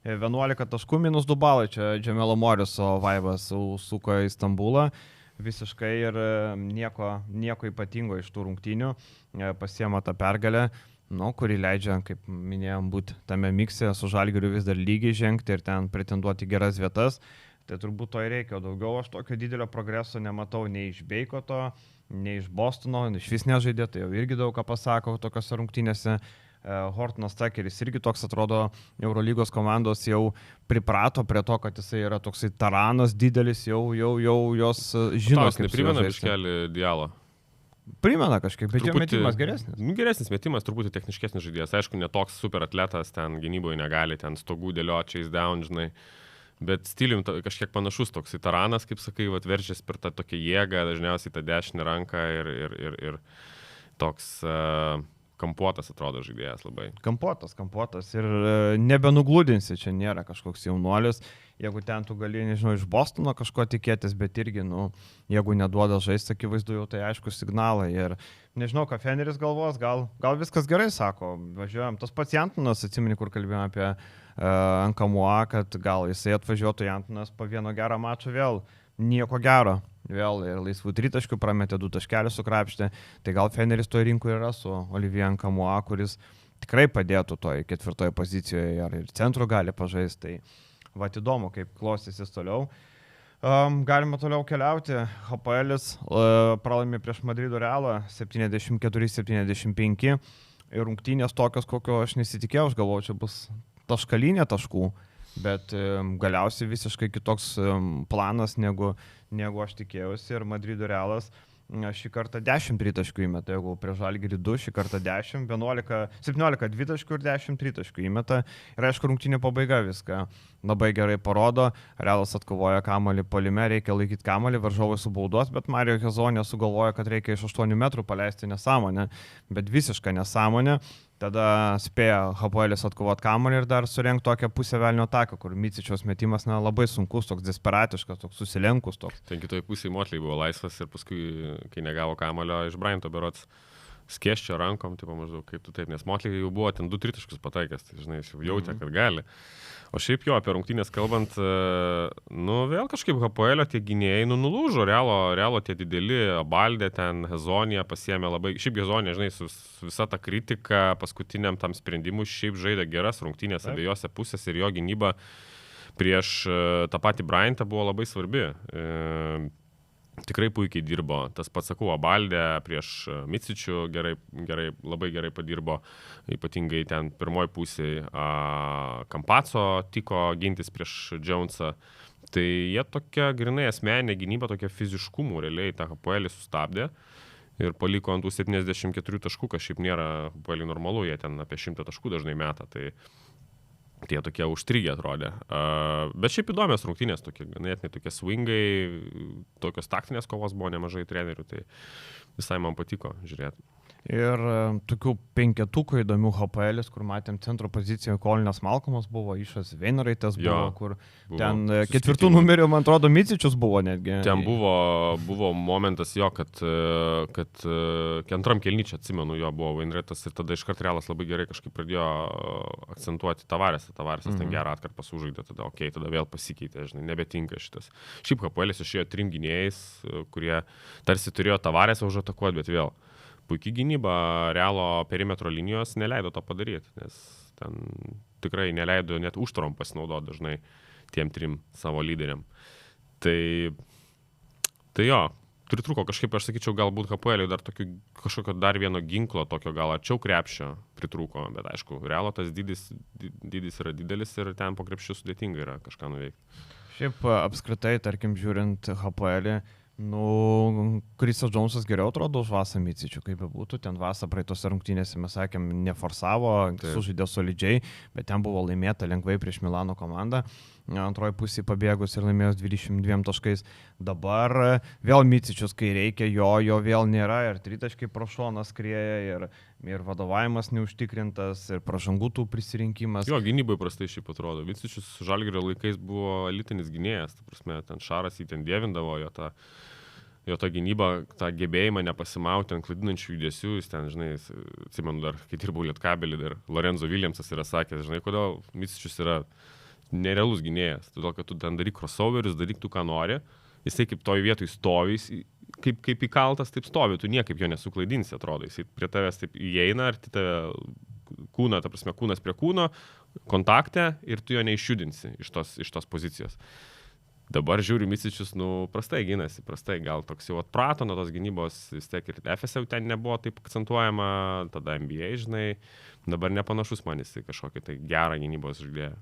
11 taškų -2 balai, čia Džemelo Moriso vaibas suko į Stambulą. Visiškai ir nieko ypatingo iš tų rungtynių, pasiema tą pergalę, kuri leidžia, kaip minėjom, būti tame mikse, su Žalgiriu vis dar lygiai žengti ir ten pretenduoti geras vietas. Tai turbūt to ir reikia, daugiau aš tokio didelio progreso nematau nei iš Beikoto, nei iš Bostono, iš vis nežaidė, tai jau irgi daug ką pasako tokiose rungtynėse. Hortonas Takeris irgi toks atrodo, Eurolygos komandos jau priprato prie to, kad jisai yra toksai taranas didelis, jau jos žino, kaip neprimena biškelį Dialą. Primena kažkiek, bet jo metimas geresnis. Geresnis metimas, truputį techniškesnis žaidėjas. Aišku, netoks super atletas, ten gynyboje negali, ten stogų dėlioti, chase down, žinai. Bet stilium kažkiek panašus toksai taranas, kaip sakai, verčiasi per tą tokią jėgą, dažniausiai tą dešinę ranką ir toks... Kampuotas atrodo žaidėjas labai. Kampuotas ir nebenugludinsi, čia nėra kažkoks jaunuolis. Jeigu ten tu gali, nežinau, iš Bostono kažko tikėtis, bet irgi, jeigu neduoda žaisti, akivaizdu jau tai aišku signalai. Ir nežinau, ką Feneris galvos, gal viskas gerai, sako, važiuojam. Tas pats Jantonas, atsimeni, kur kalbėjome apie Ankamua, kad gal jisai atvažiuotų Jantonas po vieno gerą mačą vėl. Nieko gero. vėl ir laisvų tritaškių prametė 2 taškelius sukrapštė, tai gal Feneris toje rinkoje yra su Olivier Nkamua, kuris tikrai padėtų toj 4 pozicijoje ir centru gali pažaisti, tai va įdomu, kaip klostysis toliau. Galime toliau keliauti. HPL'is pralaimė prieš Madrido Realą 74-75 ir rungtynės tokios, kokio aš nesitikėjau, aš galvoju, čia bus taškalinė taškų, bet galiausiai visiškai kitoks planas, negu aš tikėjausi ir Madrido Realas šį kartą 10 tritaškių įmeta, jeigu prie Žalgirį 2, šį kartą 10, 17 dvitaškių ir 10 tritaškių įmeta. Ir aišku, rungtynė pabaiga viską labai gerai parodo. Realas atkovoja kamuolį puolime, reikia laikyti kamuolį, varžovai subaudos, bet Mario Hezonė sugalvoja, kad reikia iš 8 metrų paleisti nesąmonę, bet visišką nesąmonę. Tada spėjo HPL'is atkovoti kamuolį ir dar surengti tokią pusę velnio ataką, kur Micičiaus metimas labai sunkus, toks desperatiškas, toks susilenkus. Toks. Ten kitoje pusėje Motley buvo laisvas ir paskui, kai negavo kamuolio iš Bryanto berods, skėsčio rankom, tipo maždaug kaip tu taip, nes Motley jau buvo ten 2 tritaškius pataikęs, tai žinai, jau jautė, kad gali. O šiaip jo, apie rungtynės kalbant, vėl kažkaip HPL'o tie gynėjai, nulūžo, Realo tie dideli, Baldė ten, Hezonija pasiėmė labai, šiaip Hezonija, žinai, su visa ta kritika paskutiniam tam sprendimui, šiaip žaidė geras rungtynės abiejose pusėse ir jo gynyba prieš tą patį Bryantą buvo labai svarbi. Tikrai puikiai dirbo, tas pats sakau, Baldė prieš Micičių labai gerai padirbo, ypatingai ten pirmoji pusėje Kampaco tiko gintis prieš Jonesą. Tai jie tokia grinai asmeninė gynyba, tokia fiziškumų realiai tą HPL'į sustabdė ir paliko ant tų 74 taškų, kas šiaip nėra HPL'į normalu, jie ten apie 100 taškų dažnai meta, tai tie tokie užstrigę atrodė. Bet šiaip įdomios rungtynės, ganėtinai tokie swingai, tokios taktinės kovos buvo nemažai trenerių, tai visai man patiko žiūrėti. Ir tokių 5 įdomių HPL'is, kur matėm centro pozicijoje, Kolinas Malcolmas buvo, Išas Veinraitas buvo, kur ten 4 numerių, man atrodo, Micičius buvo netgi. Ten buvo momentas jo, kad antram kelnyčią, atsimenu, jo buvo Veinraitas ir tada iškart Realas labai gerai kažkaip pradėjo akcentuoti Tavaresą. Tavaresas ten gerą atkarpą sužaidė, tada vėl pasikeitė, žinai, nebetinka šitas. Šiaip HPL'is išėjo 3 gynėjais, kurie tarsi turėjo Tavaresą užatakuoti, bet vėl. Puikiai gynyba Realo perimetro linijos neleido to padaryti, nes ten tikrai neleido net užtvarom pasinaudoti dažnai tiem 3 savo lyderiam. Tai jo, pritrūko kažkaip, aš sakyčiau, galbūt HPL'ui dar kažkokio dar vieno ginklo, tokio gal arčiau krepšio pritrūko, bet aišku, Realo tas dydis yra didelis ir ten po krepšiu sudėtinga yra kažką nuveikti. Šiaip apskritai, tarkim, žiūrint HPL'į, Krisas Džonsas geriau atrodo už Vasą Micičių, kaip bebūtų, ten Vasą praeitose rungtynėse, mes sakėm, neforsavo, sužaidė solidžiai, bet ten buvo laimėta lengvai prieš Milano komandą, antroji pusė pabėgus ir laimėjus 22 taškais. Dabar vėl Micičius, kai reikia, jo vėl nėra ir tritaškai pro šoną skrieja ir vadovavimas neužtikrintas ir pražangų tų prisirinkimas. Jo, gynybai prastai šiaip atrodo. Micičius Žalgirio laikais buvo elitinis gynėjas, ta prasme, ten Šaras jį ten dievindavo, jo tą gynybą, tą gebėjimą nepasimauti ant klaidinančių judesių, jis ten, žinai, atsimenu dar, kai dirbau Lietkabelį, dar Lorenzo Williamsas yra sakęs, žinai, kodėl Micičius yra nerealus gynėjas, todėl, kad tu ten daryk crossoverius, daryk tu, ką nori, jisai kaip toj vietoj stovi, kaip įkaltas, taip stovi, tu niekaip jo nesuklaidinsi, atrodo, jisai prie tavęs taip įeina, ar tave kūną, ta prasme, kūnas prie kūno, kontakte ir tu jo neišjudinsi iš tos pozicijos. Dabar žiūriu, Micičius, prastai gynasi, gal toks jau atprato nuo tos gynybos, vis tiek ir FS jau ten nebuvo taip akcentuojama, tada NBA, žinai, dabar nepanašus man jisai kažkokį tai gerą gynybos žaidėją.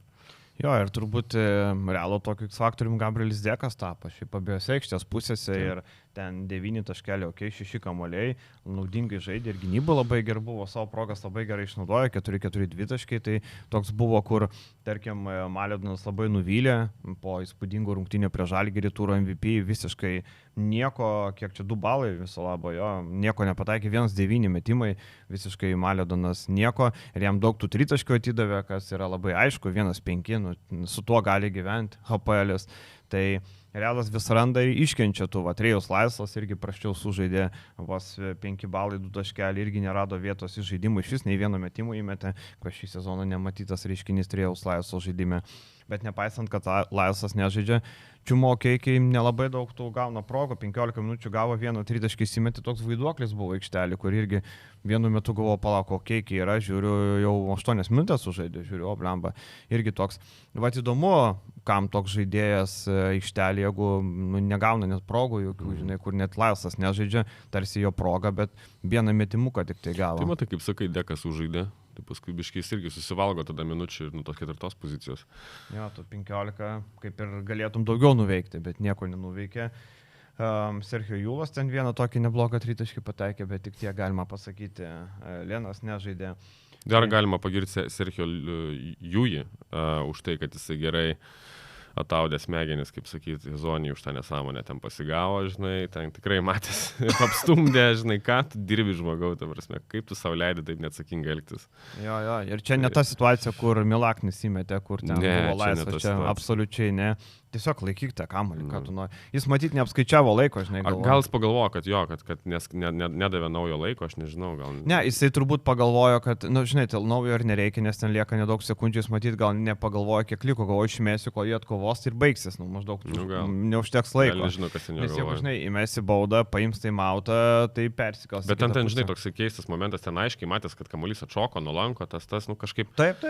Jo, ir turbūt Realo tokiu X-faktorium Gabrielis Dekas tapo, šiaip abiejose aikštės pusėse ir ten 9 taškeliai, 6 kamuoliai, naudingai žaidė ir gynyba labai gerai buvo, savo progas labai gerai išnaudojo, 4-4-2 taškai, tai toks buvo, kur, tarkim, Malėdonas labai nuvylė po įspūdingų rungtynių prie Žalgirį turo MVP, visiškai nieko, kiek čia 2 balai viso labo, jo, nieko nepataikė, 1-9 metimai, visiškai Malėdonas nieko ir jam daug tų tritaškių atidavė, kas yra labai aišku, 1-5, su tuo gali gyventi HPL'is. Tai Realas vis randa ir iškenčia tų, Trejus Laisvas irgi prasčiau sužaidė, vos 5 balai, 2 taškeliai, irgi nerado vietos iš žaidimų, iš vis nei vieno metimo įmetė, kad šį sezoną nematytas reiškinys Trejus Laisvas žaidime. Bet nepaisant, kad Laisvas nežaidžia, Čiumo Keikiai nelabai daug tų gauna progų, 15 minučių gavo vieną tritaškį įsimetį, toks vaiduoklis buvo aikštelį, kur irgi vienu metu galvoju, palauko, Keikiai yra, žiūriu, jau 8 minutės sužaidė, žiūriu, o blemba, irgi toks. Vat įdomu, kam toks žaidėjas aikštelį, jeigu negauna net progų, jokių, žinai, kur net Laisas nežaidžia, tarsi jo proga, bet vieną metimuką tik tai gavo. Tai matai, kaip sakai, Dekas užžaidė. Tai paskui biškiais irgi susivalgo tada minučių ir nuo tos 4 pozicijos. Jo, tu 15 kaip ir galėtum daugiau nuveikti, bet nieko nenuveikė. Sergio Jūlas ten vieną tokį neblogą tritaškį pataikė, bet tik tiek galima pasakyti. Lenas nežaidė. Dar galima pagirti Sergio Jūjį už tai, kad jisai gerai ataudė smegenis, kaip sakyti, Zonį už tą nesąmonę ten pasigavo, žinai, ten tikrai matęs, apstumdė, žinai, ką tu dirbi žmogau, ta prasme, kaip tu sau leidai taip neatsakingai elgtis. Jo, ir čia ne ta situacija, kur Milaknis įmetė, kur ten buvo laisvas, čia absoliučiai ne. Tiesiog laikyk tą kamuolį, ką tu nori. Jis matyt neapskaičiavo laiko, žinai, galvoju. Gal jis pagalvojo, kad jo, kad nedavė naujo laiko, aš nežinau, gal... Ne, jisai turbūt pagalvojo, kad, žinai, naujo ir nereikia, nes ten lieka nedaug sekundžių, jis matyt gal nepagalvojo, kiek liko, galvoju, išmėsiu, kol jie atkovos ir baigsis, maždaug neužteks laiko. Nežinau, kas ten jo galvoja. Nes jeigu, žinai, įmesi baudą, paims taim'autą, tai persikels. Bet ten, žinai, toks keistas momentas, ten aiškiai matęs, kad kamuolys atšoko, nulanko, tas, kažkaip... Taip.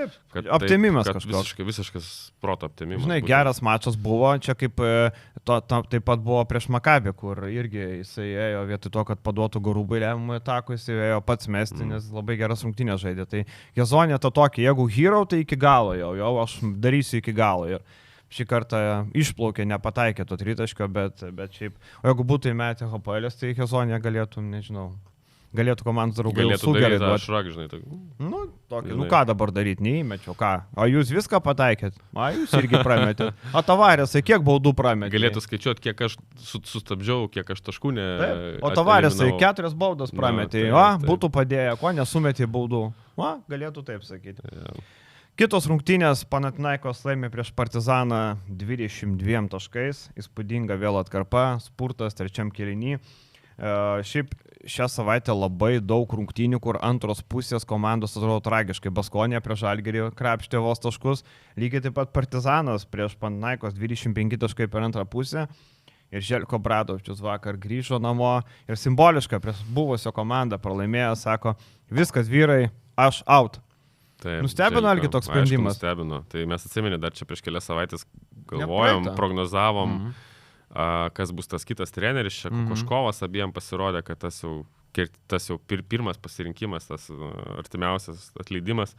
Aptimimas kažkoks. Visiškas proto aptimimas. Žinai, geras mačas buvo, čia kaip taip pat buvo prieš Makabį, kur irgi jisai ėjo vietoj to, kad paduotų Garūbai lemiamą ataką, jisai ėjo pats mesti, nes labai geras rungtynės žaidė. Tai Jazonė to tokį, jeigu hero, tai iki galo jau aš darysiu iki galo. Ir šį kartą išplaukė, nepataikė to tritaškio, bet šiaip, o jeigu būtų įmetę HPL'ės, tai Jazonė galėtų, nežinau, galėtų komandos draugai sugerai duoti. Aš rak, žinai, tokį, ką dabar daryti, neįmečiau, ką? O jūs viską pataikėt? A, jūs irgi prametėt. O Tavarėsai, kiek baudų prametėt? Galėtų skaičiuoti, kiek aš sustabdžiau, kiek aš taškų ne... O Tavarėsai 4 baudas prametė. Būtų padėję, ko nesumetė baudų. Galėtų taip sakyti. Kitos rungtynės Panathinaikos laimė prieš Partizaną 22 taškais. Įspūdinga vėl atkarpa, spurtas trečiam kėliny. Šiaip šią savaitę labai daug rungtynių, kur antros pusės komandos atrodo tragiškai. Baskonė prieš Žalgirį krapštė vos taškus, lygiai taip pat Partizanas prieš Panathinaikos 25 taškai per antrą pusę. Ir Željko Bradovičius vakar grįžo namo ir simboliška prieš buvusio komandą pralaimėjo, sako, viskas vyrai, aš out. Taip, nustebino algi toks sprendimas? Aišku, nustebino. Tai mes atsimenė dar čia prieš kelias savaitės galvojom, prognozavom. Kas bus tas kitas treneris, čia Kokoškovas abiem pasirodė, kad tas jau pirmas pasirinkimas, tas artimiausias atleidimas,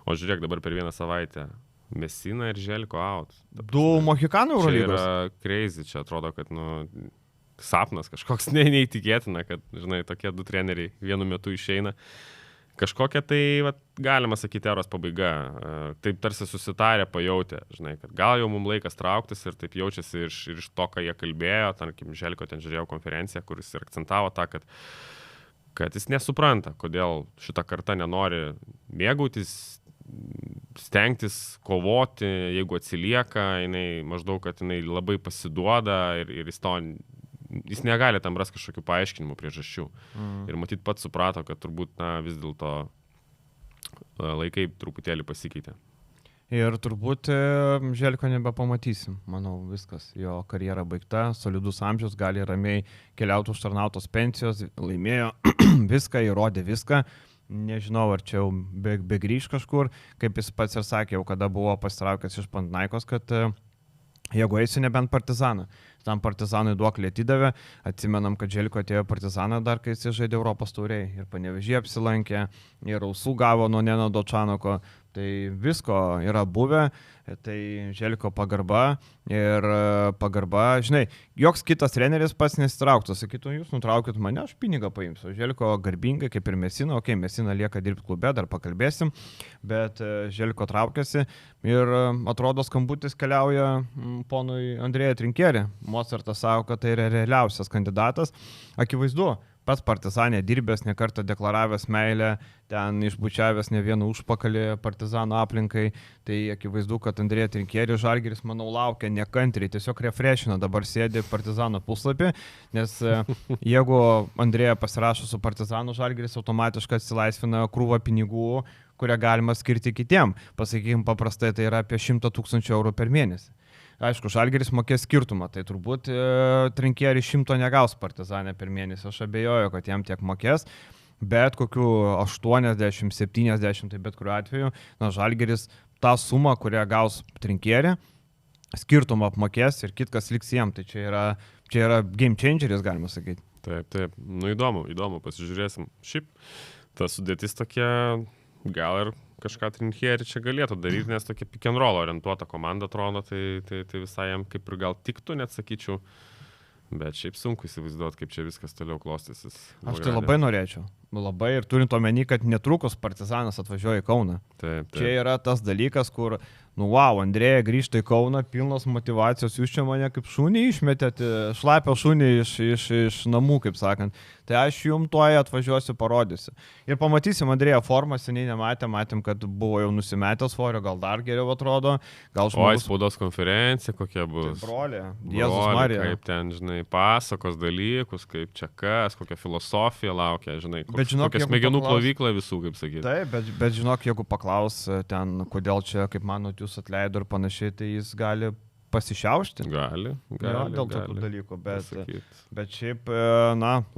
o žiūrėk dabar per vieną savaitę Mesina ir Željko out. Du Mohikanų Eurolygos. Čia yra crazy, čia atrodo, kad sapnas kažkoks neįtikėtina, kad, žinai, tokie du treneriai vienu metu išeina. Kažkokia tai, galima sakyti, eros pabaiga. Taip tarsi susitarė, pajautė, žinai, kad gal jau mums laikas trauktis ir taip jaučiasi ir iš to, ką jie kalbėjo. Tarkim, Željko ten žiūrėjau konferenciją, kuris ir akcentavo tą, kad jis nesupranta, kodėl šita karta nenori mėgautis, stengtis, kovoti, jeigu atsilieka, jinai maždaug, kad jinai labai pasiduoda ir jis negali tam rasti kažkokių paaiškinimų priežasčių. Ir matyt pats suprato, kad turbūt vis dėlto laikai truputėlį pasikeitė. Ir turbūt Željko nebepamatysim, manau, viskas. Jo karjera baigta, solidus amžius, gali ramiai keliauti užtarnautos pensijos, laimėjo viską, įrodė viską. Nežinau, ar čia jau begrįž kažkur, kaip jis pats ir sakė, jau kada buvo pasitraukęs iš Panathinaikos, kad jeigu eisiu nebent Partizaną. Tam Partizanui duoklį atidavė, atsimenam, kad Željko atėjo Partizaną dar, kai jis žaidė Europos tauriai. Ir Panevėžyje apsilankė, ir ausų gavo nuo Neno Dočanoko. Tai visko yra buvę, tai Željko pagarba ir pagarba, žinai, joks kitas treneris pats nesitrauktų, sakytų, jūs nutraukit mane, aš pinigą paimsiu. Željko garbingai, kaip ir Mesina, Mesina lieka dirbti klube, dar pakalbėsim, bet Željko traukiasi ir atrodo skambutis keliauja ponui Andrėjui Trinkerį. Mozartas savo, kad tai yra realiausias kandidatas. Akivaizdu, pats Partizanė dirbęs, nekartą deklaravęs meilę, ten išbučiavęs ne vieną užpakalį Partizano aplinkai, tai akivaizdu, kad Andrėja Trinkerį Žalgiris, manau, laukia nekantriai, tiesiog refreshina, dabar sėdi Partizano puslapį, nes jeigu Andrėja pasirašo su Partizanu, Žalgiris automatiškai atsilaisvina krūvą pinigų, kurią galima skirti kitiem. Pasakykime, paprastai tai yra apie 100 000 eurų per mėnesį. Aišku, Žalgiris mokės skirtumą, tai turbūt Trinkieri 100 negaus Partizanė per mėnesį, aš abejoju, kad jam tiek mokės, bet kokiu 80, 70, tai bet kuriuo atveju, Žalgiris tą sumą, kurią gaus Trinkieri, skirtumą apmokės ir kitkas liks jiem, tai čia yra game changeris, galima sakyti. Taip, įdomu, pasižiūrėsim. Šiaip, ta sudėtis tokia, gal ir kažką Trinkieri čia galėtų daryti, nes tokia pick and roll orientuota komanda atrodo, tai visai jam kaip ir gal tiktų, net sakyčiau, bet šiaip sunku įsivaizduoti, kaip čia viskas toliau klostysis. Aš tai labai norėčiau. Labai ir turint omeny, kad netrukus Partizanas atvažiuoja į Kauną. Taip. Čia yra tas dalykas, kur, Andrėja grįžta į Kauną, pilnos motivacijos, jūs čia mane kaip šunį išmetėte, šlapio šunį iš namų, kaip sakant. Tai aš jums tuoj atvažiuosiu, parodysiu. Ir pamatysim, Andrėja formą seniai matėm, kad buvo jau nusimetęs svorio, gal dar geriau atrodo. Spaudos konferencija kokia bus. Tai brolė, Jėzus Marija. Kaip ten, žinai, pasakos dalykus, kaip čia kas, kokia filosofija laukia, žinai. Kokia smegenų plovykla visų, kaip sakyti. Taip, bet žinok, jeigu paklaus ten, kodėl čia, kaip manot, jūs atleido ir panašiai, tai jis gali pasišiaušti. Gali. Dėl tokių dalykų, bet šiaip,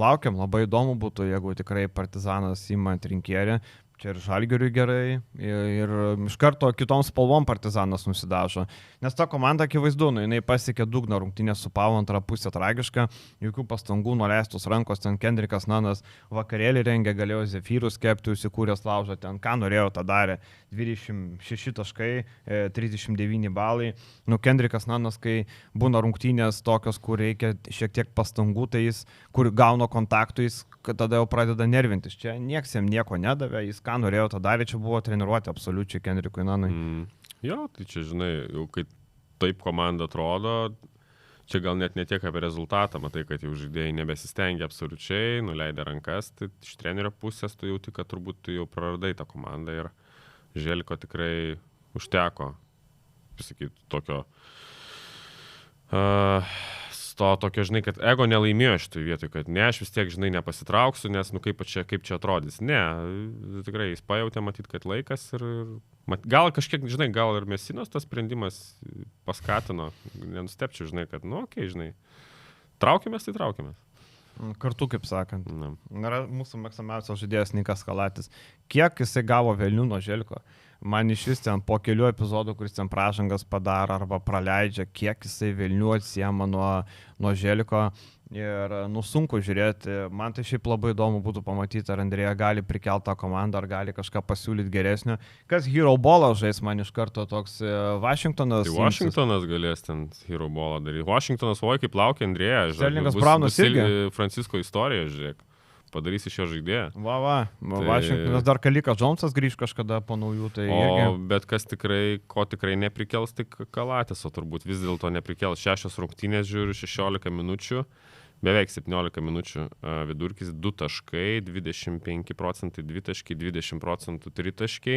laukiam, labai įdomu būtų, jeigu tikrai Partizanas ima Trinkieri. Čia ir Žalgiriui gerai, ir iš karto kitom spalvom Partizanas nusidažo. Nes ta komanda akivaizdu, jinai pasiekė dugno rungtynės su Pau, antrą pusę tragiška, jokių pastangų nuleistus rankos, ten Kendrikas Nanas vakarėlį rengė, galėjo Zefyrus kepti, įsikūręs laužą, ten ką norėjo, tą darė, 26 taškai, 39 balai. Kendrikas Nanas, kai būna rungtynės tokios, kur reikia šiek tiek pastangų, tai jis, kur gauna kontaktų, jis tada jau pradeda nervintis. Čia nieks jam nieko nedavė, jis ką norėjo, tą darė, čia buvo treniruoti absoliučiai Kendrikui Nanui. Jo, tai čia, žinai, jau kai taip komanda atrodo, čia gal net ne tiek apie rezultatą, matai, kad jau žaidėjai nebesistengia absoliučiai, nuleidė rankas, tai iš trenerio pusės tu jauti, kad turbūt tu jau praradai tą komandą ir Želiko tikrai užteko, pasakyti, tokio, žinai, kad ego nelaimėjo šitoj vietoj, kad ne, aš vis tiek, žinai, nepasitrauksiu, nes, kaip čia atrodys. Ne, tikrai jis pajautė matyti, kad laikas ir gal kažkiek, žinai, gal ir Mesinos tas sprendimas paskatino, nenustepčiau, žinai, kad, žinai, traukimės, tai traukimės. Kartu, kaip sakant. Yra mūsų mėgstamiausias žaidėjas Nikas Kalatis. Kiek jisai gavo velnių nuo Želiko? Man iš vis ten po kelių epizodų, kuris ten pražangas padaro arba praleidžia, kiek jisai velnių atsiema nuo Želiko. Ir sunku žiūrėti. Man tai šiaip labai įdomu būtų pamatyti, ar Andrėja gali prikelti tą komandą, ar gali kažką pasiūlyti geresnio. Kas Hero Ballą žais, man iš karto toks Washingtonas. Tai Washingtonas galės ten Hero Ballą daryti. Washingtonas, kaip laukia Andrėja. Sterlingas Braunas irgi. Francisco istorija, žiūrėk. Padarys iš jo žaidėją. Washingtonas dar Kalikas Džonsas grįž kažkada po naujų. Tai irgi. Bet ko tikrai neprikels, tai Kalatis, o turbūt vis dėlto neprikels. 6 rungtynės žiūriu, 16 minučių. Beveik 17 minučių vidurkis, 2 taškai, 25% 2 taškai, 20% 3 taškai,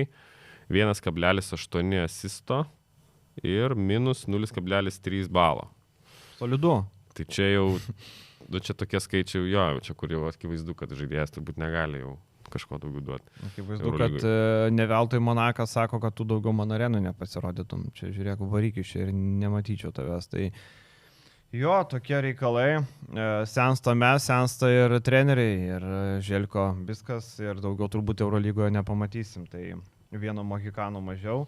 1,8 asisto ir minus 0,3 balo. Solidu. Tai čia jau, čia tokie skaičiai, čia kur jau akivaizdu, kad žaidėjas turbūt negali jau kažko daugiau duoti. Akivaizdu, kad ne veltui Monakas sako, kad tu daugiau man arenui nepasirodytum. Čia žiūrėk, varykis čia ir nematyčiau tavęs. Tai jo, tokie reikalai, sensta ir treneriai, ir Želiko viskas, ir daugiau turbūt Eurolygoje nepamatysim, tai vieno Mohikano mažiau.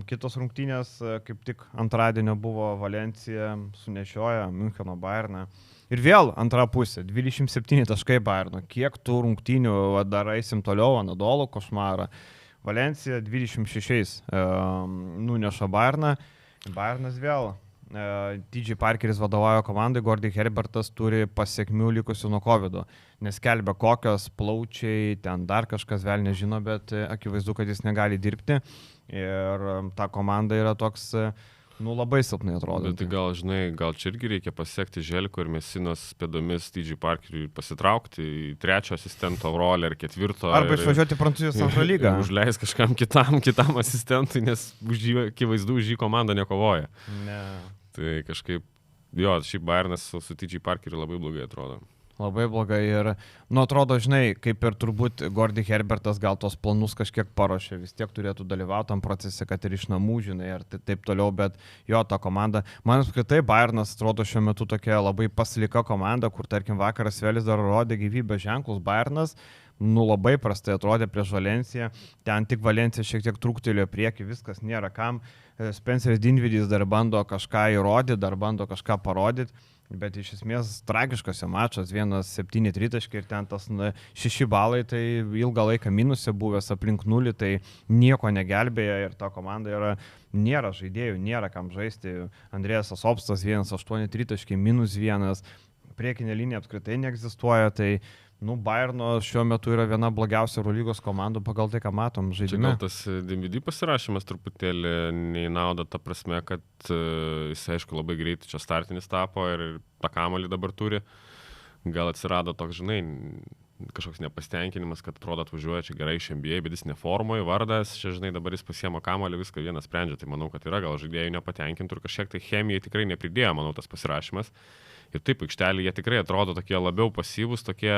Kitos rungtynės, kaip tik antradienio buvo Valencija, sunešioja Müncheno Bayerną. Ir vėl antra pusė, 27 taškai Bayerno, kiek tų rungtynių dar eisim toliau, Anadolo košmarą. Valencija 26 nuneša Bayerną, Bayernas vėl. TJ Parkeris vadovauja komandai, Gordy Herbertas turi pasiekmių likusių nuo COVID-o. Neskelbia kokios, plaučiai, ten dar kažkas vėl nežino, bet akivaizdu, kad jis negali dirbti. Ir ta komanda yra toks, labai silpnai atrodo. Bet gal, žinai, gal čia irgi reikia pasiekti Želiko ir Mesinos pėdomis TJ Parkeriui pasitraukti į 3 asistento rolę ar 4. Arba išvažiuoti į Prancūzijos antrą lygą. Užleis kažkam kitam asistentui, nes akivaizdu už jį komanda nekovoja. Ne. Tai kažkaip, šiaip Bayernas su TJ Parkeriu labai blogai atrodo. Labai blogai ir, atrodo, žinai, kaip ir turbūt Gordy Herbertas gal tos planus kažkiek paruošė, vis tiek turėtų dalyvauti tam procese, kad ir iš namų, žinai, ir taip toliau, bet jo ta komanda, man apskritai Bayernas atrodo šiuo metu tokia labai paslika komanda, kur tarkim vakaras Velis dar rodė gyvybės ženklus, Bayernas, labai prastai atrodė prieš Valenciją, ten tik Valencija šiek tiek trūktelėjo prieki, viskas nėra kam, Spenceris Dinvidis dar bando kažką įrodyti, dar bando kažką parodyti. Bet iš esmės tragiškas jo mačas, 1-7 tritaškai ir ten tas 6 balai, tai ilgą laiką minusė buvęs aplink 0, tai nieko negelbėja ir ta komanda nėra žaidėjų, nėra kam žaisti. Andrėjas Asopstas 1-8 tritaškai, -1, priekinė linija apskritai neegzistuoja, tai Bayerno šiuo metu yra viena blogiausia Eurolygos komandų pagal tai, ką matom žaidime. Čia gal tas DVD pasirašymas truputėlį neįnauda ta prasme, kad jis aišku labai greitai čia startinis tapo ir tą kamuolį dabar turi. Gal atsirado toks, žinai, kažkoks nepasitenkinimas, kad atrodo atvažiuoja čia gerai iš NBA, bet jis neformoje, vardas, čia žinai, dabar jis pasiema kamuolį, viską vienas sprendžia, tai manau, kad yra gal žaidėjų nepatenkintų ir kažkiek tai chemijai tikrai nepridėjo, manau, tas pasirašymas. Ir taip, aikštelė, jie tikrai atrodo tokie labiau pasyvūs, tokie,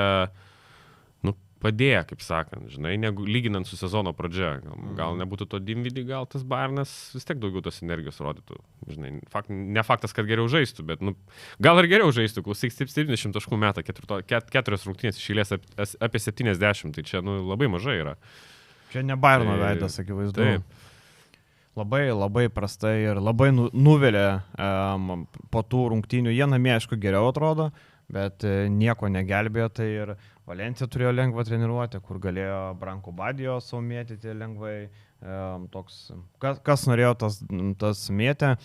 padėję, kaip sakant, žinai, negu lyginant su sezono pradžia. Gal nebūtų to Dinvidį, gal tas Bayernas vis tiek daugiau tos energijos rodytų. Žinai, ne faktas, kad geriau žaistų, bet, gal ir geriau žaistų, klausyk, 70 taškų metą, 4 rungtynės išėlės apie 70, tai čia, labai mažai yra. Čia ne Bayerno veidas, akivaizdu. Taip. Labai, labai prastai ir labai nuvelia po tų rungtynių. Jie namie, aišku, geriau atrodo, bet nieko negelbėjo. Tai ir Valencija turėjo lengvą treniruotę, kur galėjo Branko Badijo saumėtyti lengvai. Kas norėjo, tas mėtė.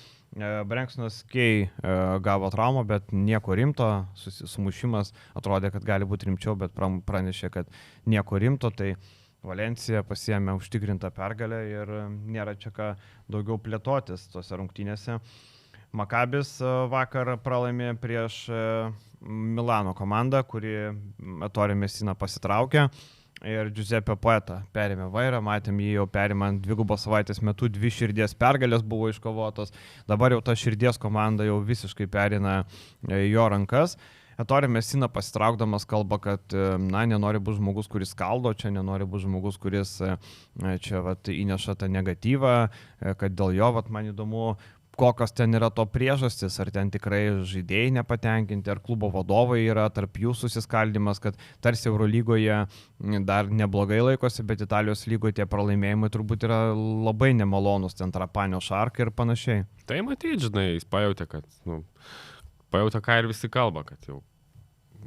Branksonas Kei gavo traumą, bet nieko rimto. Sumušimas atrodė, kad gali būti rimčiau, bet pranešė, kad nieko rimto. Tai Valencija pasiėmė užtikrintą pergalę ir nėra čia ką daugiau plėtotis tose rungtynėse. Makabis vakar pralaimė prieš Milano komandą, kuri Ettore Messina pasitraukė ir Giuseppe Poeta perėmė vairą, matėm jį jau perimant 2 savaitės metu, 2 širdies pergalės buvo iškovotos, dabar jau ta širdies komanda jau visiškai perina jo rankas. Ettore Messina pasitraukdamas kalba, kad nenori būti žmogus, kuris skaldo, čia nenori būti žmogus, kuris čia įneša tą negatyvą, kad dėl jo, man įdomu, kokios ten yra to priežastis, ar ten tikrai žaidėjai nepatenkinti, ar klubo vadovai yra, tarp jų susiskaldimas, kad tarsi Eurolygoje dar neblogai laikosi, bet Italijos lygoje tie pralaimėjimai turbūt yra labai nemalonus, ten Trapanio Šarka ir panašiai. Tai matyti, žinai, jis pajautė, ką ir visi kalba, kad jau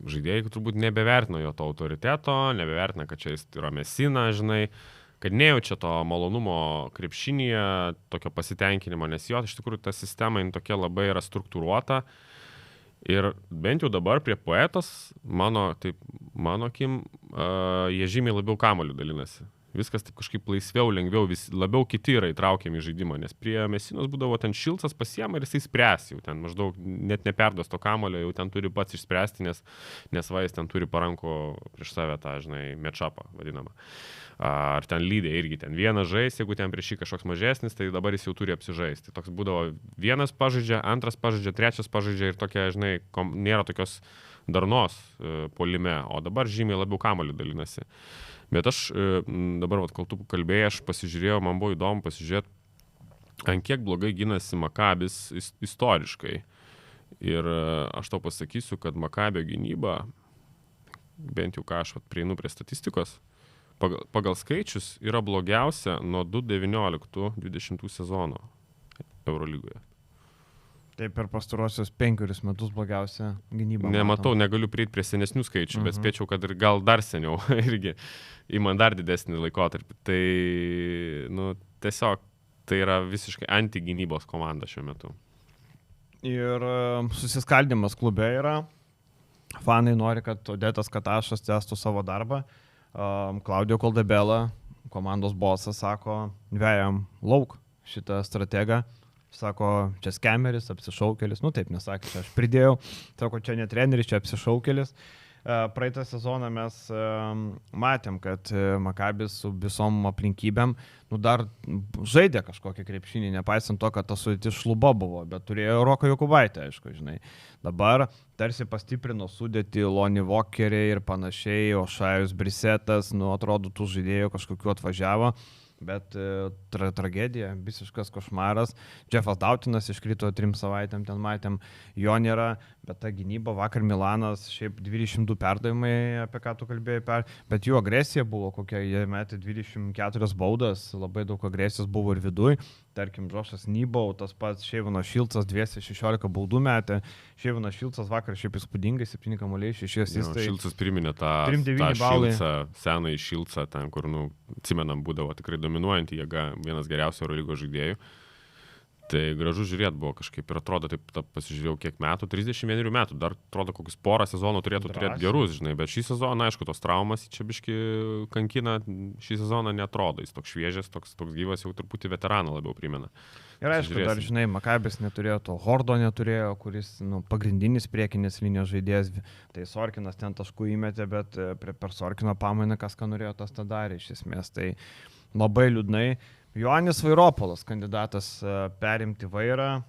žaidėjai turbūt nebevertino jo to autoriteto, nebevertina, kad čia jis yra Messina, žinai, kad nejaučia to malonumo krepšinėje, tokio pasitenkinimo, nes jo, iš tikrųjų, ta sistema tokia labai yra struktūruota ir bent jau dabar prie Poetos, mano akim, jie žymiai labiau kamuoliu dalinasi. Viskas taip kažkaip laisviau, lengviau, labiau kiti yra įtraukiami į žaidimą, nes prie Messinos būdavo ten šilcas pasiema ir jisai spręs jau ten maždaug net neperduos to kamulio, jau ten turi pats išspręsti, nes jis ten turi paranko prieš save tą, žinai, match-upą vadinamą. Ar ten lydė irgi ten vienas žais, jeigu ten prieš jį kažkoks mažesnis, tai dabar jis jau turi apsižaisti. Toks būdavo vienas pažaidžia, antras pažaidžia, trečias pažaidžia ir tokia, žinai, nėra tokios darnos puolime, o dabar žymiai labiau kamulio dalinasi. Bet aš dabar, kol tu kalbėjai, aš pasižiūrėjau, man buvo įdomu pasižiūrėti, ant kiek blogai ginasi Makabis istoriškai. Ir aš tau pasakysiu, kad Makabio gynyba, bent jau ką aš prieinu prie statistikos, pagal skaičius yra blogiausia nuo 2019-2020 sezono Eurolygoje. Tai per pastarosius 5 metus blogiausia gynyba. Nematau, negaliu prieiti prie senesnių skaičių, bet spėčiau, kad ir gal dar seniau irgi įman dar didesnį laikotarpį. Tai, tiesiog, tai yra visiškai anti-gynybos komanda šiuo metu. Ir susiskaldimas klube yra. Fanai nori, kad Odetas Katašas tęstų savo darbą. Claudio Coldebella, komandos bosas, sako, vejam lauk šitą strategą. Sako, čia skemeris, apsišaukėlis, taip nesakė, čia aš pridėjau, sako, čia ne treneris, čia apsišaukėlis. praeitą sezoną mes matėm, kad Makabis su visom aplinkybėm dar žaidė kažkokį krepšinį, nepaisant to, kad ta sudėtis šluba buvo, bet turėjo Roką Jokubaitę, aišku, žinai. Dabar tarsi pastiprino sudėtį Lonnie Walkerį ir panašiai, Ošajus Brisetas, atrodo, tų žaidėjų kažkokiu atvažiavo. Bet tragedija, visiškas košmaras. Jeffas Dautinas iškrito 3 savaitėm, ten matėm, jo nėra, bet ta gynyba, vakar Milanas, šiaip 202 perdavimai, apie ką tu kalbėjai, bet jų agresija buvo kokia, jie metė 24 baudas, labai daug agresijos buvo ir viduj. Tarkim, Džošas Nybau, tas pats Šeivanas Šilcas 216 baudų metė. Šeivanas Šilcas vakar šiaip įspūdingai, 7 kamuoliai, 6 asistai. Šilcas priminė tą Šilcą, senąjį Šilcą, ten kur, atsimenam, būdavo tikrai dominuojantį jėga, vienas geriausių Eurolygos žaidėjų. Tai gražu žiūrėti buvo kažkaip ir atrodo, taip pasižiūrėjau kiek metų, 31 metų, dar atrodo kokius porą sezonų turėtų turėti gerus, žinai, bet šį sezoną, aišku, tos traumas čia biški kankina, šį sezoną netrodo, jis toks šviežias, toks gyvas, jau truputį veteraną labiau primena. Ir aišku, dar, žinai, Makabis neturėjo to, Hordo neturėjo, kuris pagrindinis priekinės linijos žaidėjas, tai Sorkinas ten taškų įmetė, bet per Sorkino pamainą kas ką norėjo, tas tą darė iš esmės, tai labai liūdnai. Joanis Vairopolas, kandidatas perimti vairą.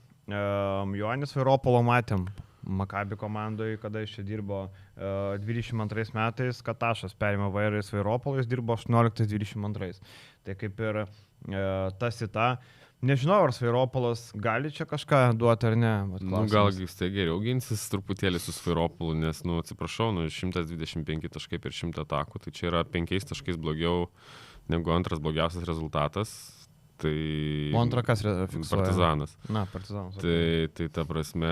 Joanis Vairopolo matėm Makabi komandoje, kada jis čia dirbo 22 metais, Katašas perėmė vairą į Vairopolą, jis dirbo 18-22. Tai kaip ir tas į tą. Nežinau, ar Vairopolas gali čia kažką duoti ar ne. Gal jis tai geriau ginsis truputėlį su Vairopolu, nes, atsiprašau, 125 taškai per 100 atakų, tai čia yra 5 taškais blogiau negu antras blogiausias rezultatas. Tai... O antrą kas fiksuoja? Partizanas. Partizanas. Tai ta prasme,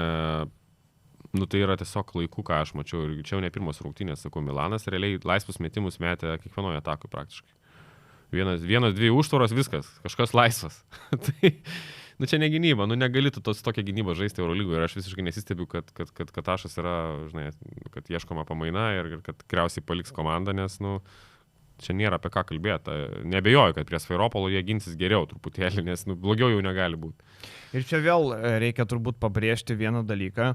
tai yra tiesiog laikų, ką aš mačiau. Ir čia jau ne pirmos rungtynės, sakau, Milanas realiai laisvus metimus metė kiekvienoje atakui praktiškai. Vienas, 2 užtvaros, viskas, kažkas laisvas. Tai, čia ne gynyba, negali tu tokią gynybą žaisti Eurolygoje ir aš visiškai nesistebiu, kad Katašas yra, žinai, kad ieškoma pamaina ir kad tikriausiai paliks komandą, nes, čia nėra apie ką kalbėti. Nebejoju, kad prie Vairopolo jie ginsis geriau truputėlį, nes blogiau jau negali būti. Ir čia vėl reikia turbūt pabrėžti vieną dalyką,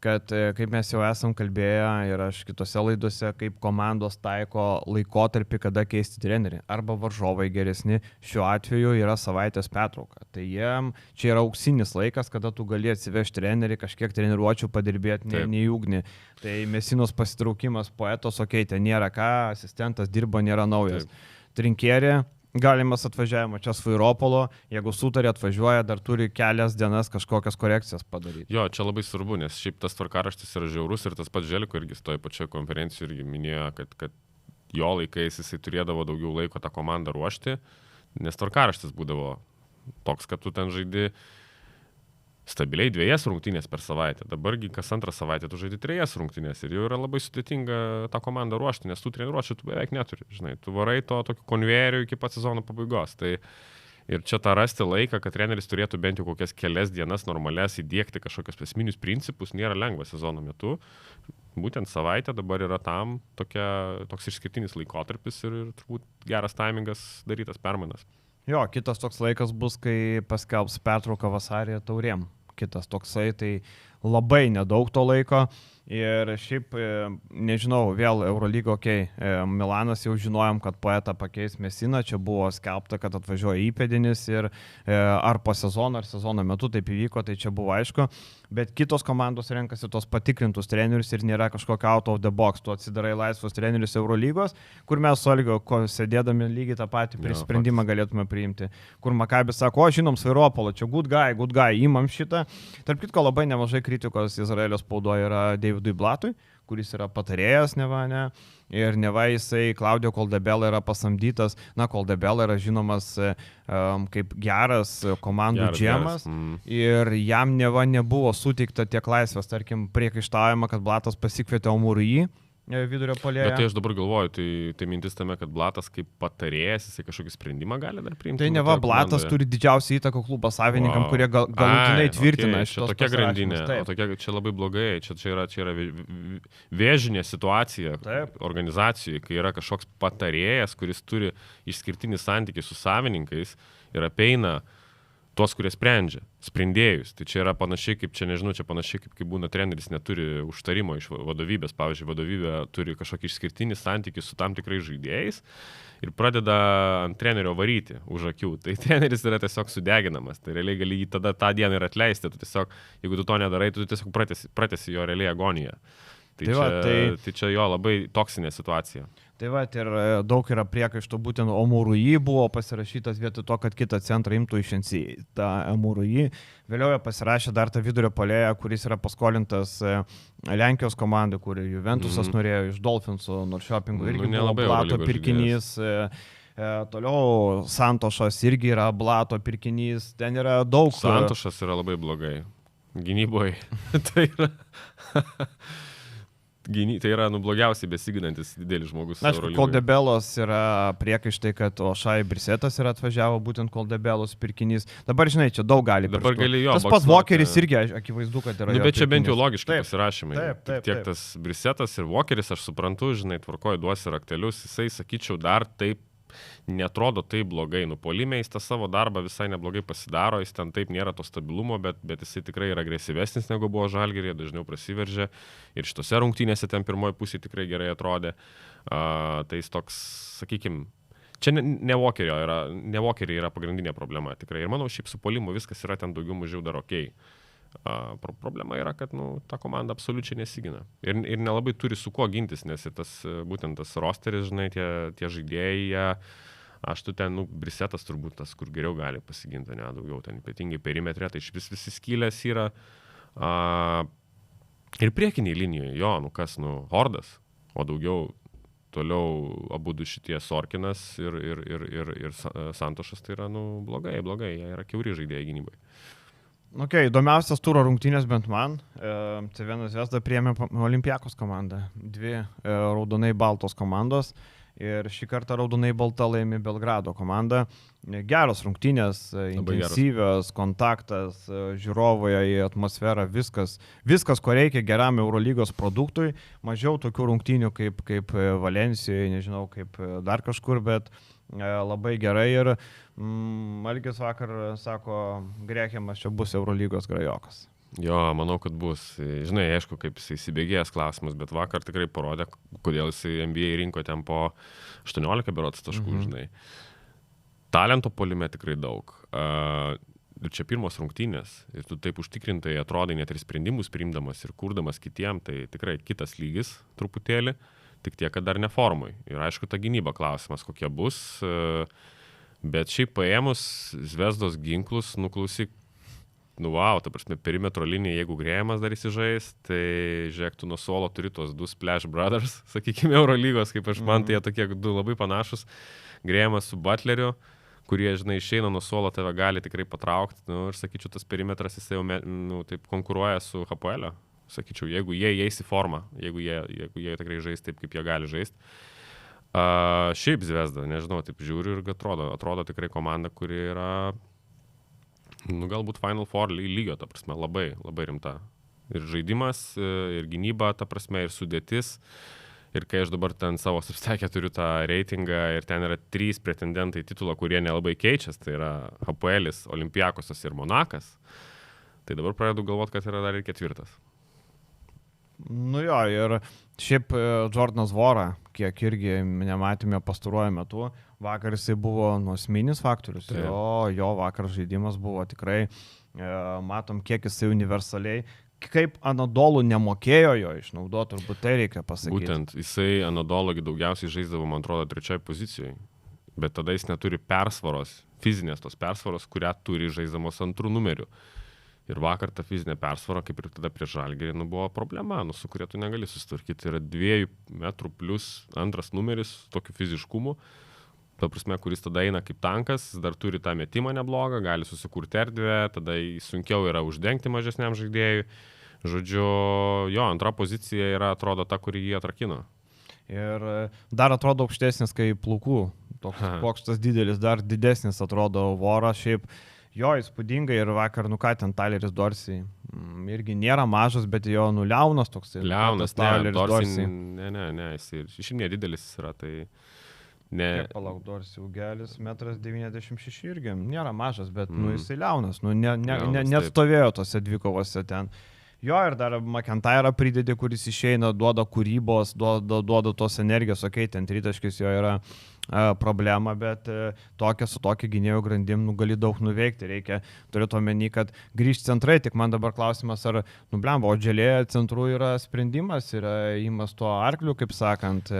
kad kaip mes jau esam kalbėję ir aš kitose laidose, kaip komandos taiko laikotarpį, kada keisti trenerį. Arba varžovai geresni, šiuo atveju yra savaitės pertrauka. Tai jiem čia yra auksinis laikas, kada tu gali atsivežti trenerį, kažkiek treniruočių padirbėti, ne į ugnį. Tai Mesinos pasitraukimas Poetos, ten nėra ką, asistentas dirba, nėra naujas. Trinkierė. Galimas atvažiavimo čia Vairopolo, jeigu sutarė atvažiuoja, dar turi kelias dienas kažkokias korekcijas padaryti. Jo, čia labai svarbu, nes šiaip tas tvarkaraštis yra žiaurus ir tas pats Želiko irgi toje pačioje konferencijoje irgi minėjo, kad jo laikais jisai turėdavo daugiau laiko tą komandą ruošti, nes tvarkaraštis būdavo toks, kad tu ten žaidi stabiliai 2 rungtynės per savaitę. Dabargi kas antrą savaitę tu žaidi 3 rungtynės ir jau yra labai sudėtinga tą komandą ruošti, nes tų treniruočių tu beveik neturi. Žinai, tu varai to tokiu konvejeriu iki pat sezono pabaigos. Tai ir čia tą rasti laiką, kad treneris turėtų bent jau kokias kelias dienas normalias įdiegti kažkokius esminius principus, nėra lengva sezono metu. Būtent savaitė dabar yra tam toks išskirtinis laikotarpis ir turbūt geras taimingas darytas permainas. Jo, kitas toks laikas bus, kai paskelbs pertrauką vasarį taurėm. Kitas toksai, tai labai nedaug to laiko ir šiaip, nežinau, vėl Eurolygo, Milanas jau žinojom, kad Poetą pakeis Mesiną, čia buvo skelbta, kad atvažiuoja įpėdinis ir ar po sezono, ar sezono metu taip įvyko, tai čia buvo aišku, bet kitos komandos renkasi tos patikrintus trenerius ir nėra kažkokio out of the box, tu atsidarai laisvus trenerius Eurolygos, kur mes su Olgiu sėdėdami lygiai tą patį sprendimą galėtume priimti, kur Makabis sako, žinom Vairopolo, čia good guy, imam šitą. Tarp kitko labai nemažai kritikos Izraelio spaudoje yra Davidui Blatui, kuris yra patarėjas, ir neva jisai Claudio Koldebela yra pasamdytas, Koldebela yra žinomas kaip geras komandų džemas ir jam neva nebuvo suteikta tiek laisvės, tarkim, priekaištaujama, kad Blatas pasikvietė Omurį vidurio puolėjo. Bet tai aš dabar galvoju, tai mintis tame, kad Blatas kaip patarėjas, jisai kažkokį sprendimą gali dar priimti. Tai neva Blatas turi didžiausią įtaką klubo savininkam, kurie galutinai tvirtina šitos tokia grandinė, čia labai blogai, čia yra vėžinė situacija organizacijoje, kai yra kažkoks patarėjas, kuris turi išskirtinį santykį su savininkais ir apeina tuos, kurie sprendžia, sprendėjus. Tai čia yra panašiai kaip, panašiai kaip būna treneris neturi užtarimo iš vadovybės. Pavyzdžiui, vadovybė turi kažkokį išskirtinį santykį su tam tikrais žaidėjais ir pradeda ant trenerio varyti už akių. Tai treneris yra tiesiog sudeginamas. Tai realiai gali jį tada tą dieną ir atleisti. Tu tiesiog, jeigu tu to nedarai, tu tiesiog pratęsi jo realiai agoniją. Tai čia jo labai toksinė situacija. Tai va, ir daug yra priekaištų, būtent Omurui buvo pasirašytas vietoj to, kad kitą centrą imtų iš NC. Ta Omurui vėliau jie pasirašė dar tą vidurio puolėją, kuris yra paskolintas Lenkijos komandai, kurį Juventusas norėjo iš Dolphinsų, Norrköpingų irgi buvo Blato pirkinys. Toliau Santošas irgi yra Blato pirkinys. Ten yra daug. Santošas yra labai blogai. Gynyboje. Tai yra... Tai yra blogiausiai besiginantis didelis žmogus. Aišku, Koldebelos yra priekaištai, kad Ošai Brisetas yra atvažiavo būtent Koldebelos pirkinys. Dabar, žinai, čia daug gali. Dabar gali jo. Tas pats Walkeris irgi akivaizdu, kad yra. Bet čia bent jau logiškai pasirašymai. Taip. Tiek tas Brisetas ir Walkeris, aš suprantu, žinai, tvarkoju, duosi raktelius, jisai, sakyčiau, dar taip netrodo taip blogai. Puolime jis tą savo darbą visai neblogai pasidaro, jis ten taip nėra to stabilumo, bet jisai tikrai yra agresyvesnis negu buvo Žalgiryje, dažniau prasiveržia ir šitose rungtynėse ten pirmoji pusė tikrai gerai atrodė. Tai jis toks, sakykime, čia ne Walkeriai yra pagrindinė problema tikrai. Ir manau, šiaip su puolimu viskas yra ten daugiau mažiau dar okei. Problema yra, kad ta komanda absoliučiai nesigina. Ir nelabai turi su kuo gintis, nes ir būtent tas rosteris, žinai, tie žaidėjai, aš tu ten, Brisetas turbūt tas, kur geriau gali pasiginti, ne, daugiau ten ypatingai perimetre, tai iš visi skylės yra. Ir priekiniai linijoje, Hordas, o daugiau toliau abudu šitie Sorkinas ir Santošas, tai yra, blogai, jie yra kiauri žaidėjai gynybai. Įdomiausias turo rungtynės bent man. C1 Zvezda priėmė Olimpiakos komandą. 2 raudonai baltos komandos. Ir šį kartą raudonai balta laimi Belgrado komanda. Geros rungtynės, intensyvios, kontaktas, žiūrovoje į atmosferą, viskas, ko reikia geram Eurolygos produktui. Mažiau tokių rungtynių kaip Valencijoje, nežinau, kaip dar kažkur, bet labai gerai. Ir Algis vakar sako, Grechemas čia bus Eurolygos grajokas. Jo, manau, kad bus. Žinai, aišku, kaip jisai įsibėgėjęs klausimas, bet vakar tikrai parodė, kodėl jisai NBA rinko ten po 18 berods taškų, žinai. Talento puolime tikrai daug. Ir čia pirmos rungtynės. Ir tu taip užtikrintai atrodai net ir sprendimus priimdamas ir kurdamas kitiem, tai tikrai kitas lygis truputėlį, tik tiek, kad dar ne formui. Ir aišku, ta gynyba klausimas, kokie bus. Bet šiaip paėmus Zvezdos ginklus, klausyk, ta prasme, perimetro linija, jeigu Grėjamas dar įsižais, tai žiūrėk, tu nuo suolo turi tos 2 Splash Brothers, sakykime, Eurolygos, kaip aš man, tai jie tokie 2 labai panašus. Grėjamas su Butleriu, kurie, žinai, išeina nuo suolo, tave gali tikrai patraukti. Ir sakyčiau, tas perimetras jis jau taip konkuruoja su Hapoelio. Sakyčiau, jeigu jie įeis į formą, jeigu jie tikrai žais taip, kaip jie gali žaisti. Šiaip Zvezda, nežinau, taip žiūriu ir atrodo tikrai komanda, kuri yra galbūt Final Four lygio, ta prasme, labai, labai rimta. Ir žaidimas, ir gynyba, ta prasme, ir sudėtis. Ir kai aš dabar ten savo substekę turiu tą reitingą ir ten yra 3 pretendentai titulą, kurie nelabai keičias, tai yra Hapoelis, Olimpiakosas ir Monakas, tai dabar pradedu galvoti, kad yra dar ir 4. Ir šiaip Jordanas Vora, kiek irgi nematėme pastaruoju metu, vakar jisai buvo esminis faktorius. Jo vakar žaidimas buvo tikrai, matom, kiek jisai universaliai, kaip Anadolu nemokėjo jo išnaudoti, turbūt tai reikia pasakyti. Būtent, jisai Anadologi daugiausiai žaisdavo, man atrodo, 3 pozicijoje, bet tada jis neturi persvaros, fizinės tos persvaros, kurią turi žaisdamos 2 numeriu. Ir vakar ta fizinė persvara, kaip ir tada prieš Žalgirį, buvo problema, su kuria tu negali susitvarkyti. Tai yra 2 metrų plus 2 numeris, tokiu fiziškumu, ta prasme, kuris tada eina kaip tankas, dar turi tą metimą neblogą, gali susikurti erdvę, tada sunkiau yra uždengti mažesniam žaidėjui. Žodžiu, jo, 2 pozicija yra, atrodo, ta, kuri jį atrakino. Ir dar atrodo aukštesnis kaip plaukų, toks pokštas didelis, dar didesnis atrodo Voras, šiaip jo įspūdingai. Ir vakar, ten Tyleris Dorsey irgi nėra mažas, bet jo liaunas toks. Liaunas, Tyleris Dorsey. Ne, jis ir šiaip nedidelis yra, tai Kiek palauk, Dorsi ūgelis, 1,96 m irgi, nėra mažas, bet jisai liaunas, Liaunas, net stovėjo tose dvikovose ten. Jo, ir dar McIntyrą pridedi, kuris išeina, duoda kūrybos, duoda tos energijos, ten tritaškis jo yra problema, bet su tokia gynėjų grandim gali daug nuveikti, reikia turėti omeny, kad grįžti centrai, tik man dabar klausimas, ar nublemba, o Dželėje centrų yra sprendimas, yra įmas tuo arkliu, kaip sakant.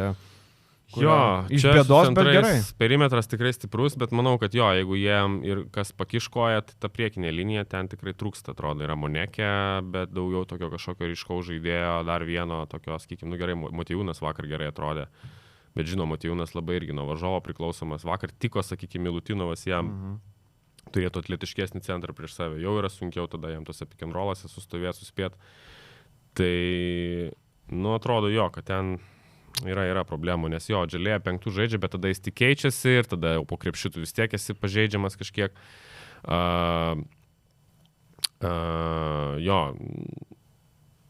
Jo, iš čia bėdos, bet gerai. Perimetras tikrai stiprus, bet manau, kad jo, jeigu jiem ir kas pakiškoja, tai ta priekinė linija ten tikrai trūksta, atrodo, yra Monekė, bet daugiau tokio kažkokio ryškaus žaidėjo, dar vieno tokio, sakykime, gerai, Motiejūnas vakar gerai atrodė, bet žinoma, Motiejūnas labai irgi nuo varžovo priklausomas, vakar tiko, sakykime, Milutinovas jam turėtų atletiškesnį centrą prieš save, jau yra sunkiau tada jam tose pick and roll'ose sustovėti, suspėti, tai, atrodo jo, kad ten yra problemų, nes jo, Dželėje 5 žaidžia, bet tada jis tik keičiasi ir tada jau po krepšitų vis tiek esi pažeidžiamas kažkiek.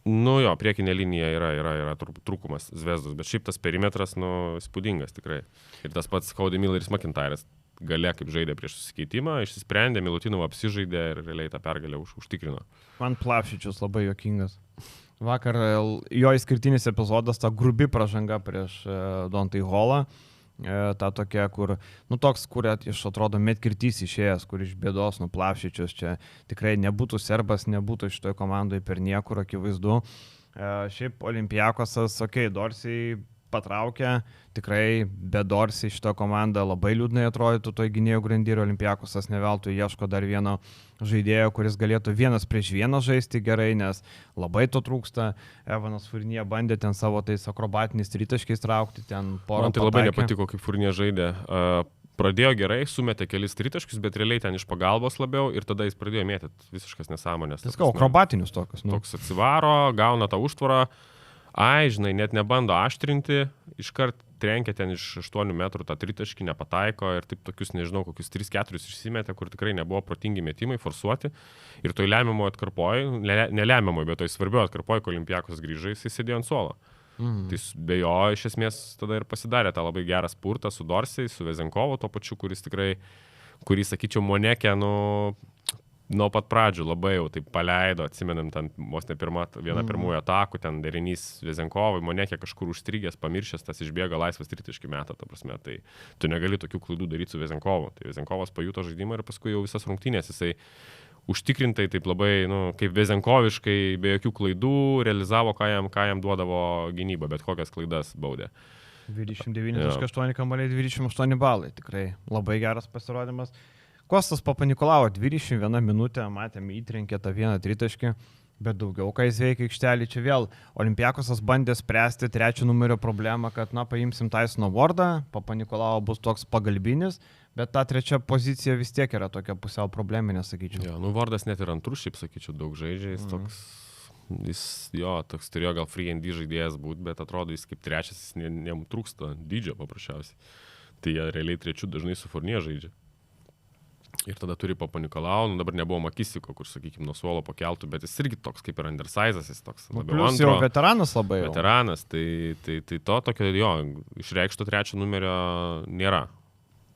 Jo, priekinė linija yra trūkumas Zvezdos, bet šiaip tas perimetras, įspūdingas tikrai. Ir tas pats Cody Milleris McIntyras gale, kaip žaidė prieš susikeitimą, išsisprendė, Milutinovą apsižaidė ir realiai tą pergalę užtikrino. Man Plavšičius labai juokingas. Vakar jo išskirtinis epizodas, ta grubi pražanga prieš Dontai Holą, ta tokia, kur, toks, kur atrodo Medkirtys išėjęs, kur iš bėdos Plavšičius čia tikrai nebūtų serbas, nebūtų šitoje komandoje per niekur, akivaizdu. Šiaip Olympiakosas, Dorsiai patraukia, tikrai be Dorsiai šitą komandą labai liūdnai atrodytų toj gynėjų grandy ir Olympiakosas neveltui ieško dar vieno žaidėjo, kuris galėtų 1-1 žaisti gerai, nes labai to trūksta. Evanas Fournier bandė ten savo tais akrobatiniais tritaškiais traukti, ten porą. Man tai labai nepatiko, kaip Fournier žaidė. Pradėjo gerai, sumetė kelis tritaškius, bet realiai ten iš pagalbos labiau ir tada jis pradėjo mėtyti visiškas nesąmonės. Viską, akrobatinius tokius. Toks atsivaro, gauna tą užtvarą. Žinai, net nebando aštrinti, iškart trenkia ten iš 8 metrų tą tritaškį, nepataiko ir taip tokius, nežinau, kokius 3-4 išsimetė, kur tikrai nebuvo protingi metimai, forsuoti. Ir toj lemiamoje atkarpoje, nelemiamoje, bet toj svarbioje atkarpoje, kai Olympiakos grįžo, jis sėdėjo ant suolo. Tai be jo iš esmės tada ir pasidarė tą labai gerą spurtą su Dorsiai, su Vezenkovu, to pačiu, kurį sakyčiau, Monekė, nuo pat pradžių labai jau taip paleido, atsimenam, ten vos ne viena pirmųjų atakų, ten derinys Vezenkovui, Monekė kažkur užstrigęs, pamiršęs, tas išbėga laisvas tritaškį metą, ta prasme, tai tu negali tokių klaidų daryti su Vezenkovu. Tai Vezenkovas pajuto žaidimą ir paskui jau visas rungtynės jisai užtikrintai taip labai, kaip Vezenkoviškai, be jokių klaidų, realizavo, ką jam duodavo gynyba, bet kokias klaidas baudė. 29.8 kamuoliai, 28 balai, tikrai labai geras pasirodymas. Kostas Papanikolavo 21 minutę, matėme, įtrenkė tą vieną tritaškį, bet daugiau ką jis veikia aikštelį. Čia vėl Olympiakosas bandė spręsti 3 numerio problemą, kad, paimsim Tysoną Wardą, Papanikolavo bus toks pagalbinis, bet ta 3 pozicija vis tiek yra tokia pusiau probleminė, sakyčiau. Jo, Wardas net ir antrų, šiaip sakyčiau, daug žaidžia, toks turėjo gal free and D žaidėjas būti, bet atrodo, jis kaip 3, jam trūksta dydžio paprasčiausiai. Tai jie realiai 3 dažnai su Fournier žaidžia. Ir tada turi Papanikolau, dabar nebuvo Makisiko, kur, sakykime, nuo suolo pakeltų, bet jis irgi toks kaip ir undersizas, jis toks labiau antro. Plius jau veteranas labai. Veteranas, tai to tokio, išreikšto 3 numerio nėra.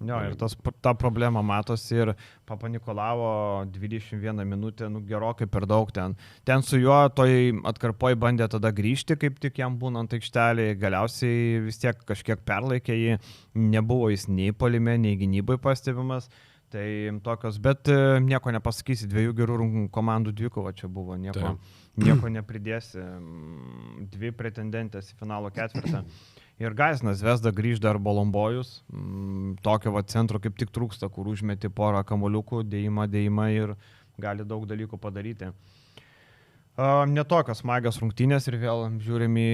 Jo, ir ta problema matosi ir Papanikolavo 21 minutę, gerokai per daug ten. Ten su juo toj atkarpoj bandė tada grįžti, kaip tik jam būnant aikštelėje, galiausiai vis tiek kažkiek perlaikė jį, nebuvo jis nei puolime, nei gynybai pastebimas. Tai tokios, bet nieko nepasakysi, 2 gerų komandų dvikova čia buvo, nieko nepridėsi, 2 pretendentės į finalo ketvirtą. Ir Gaisnas Zvezda grįž dar Bolombojus, tokio centro kaip tik trūksta, kur užmeti porą kamuoliukų, dėjimą ir gali daug dalykų padaryti. Netokios smagios rungtynės ir vėl žiūrim į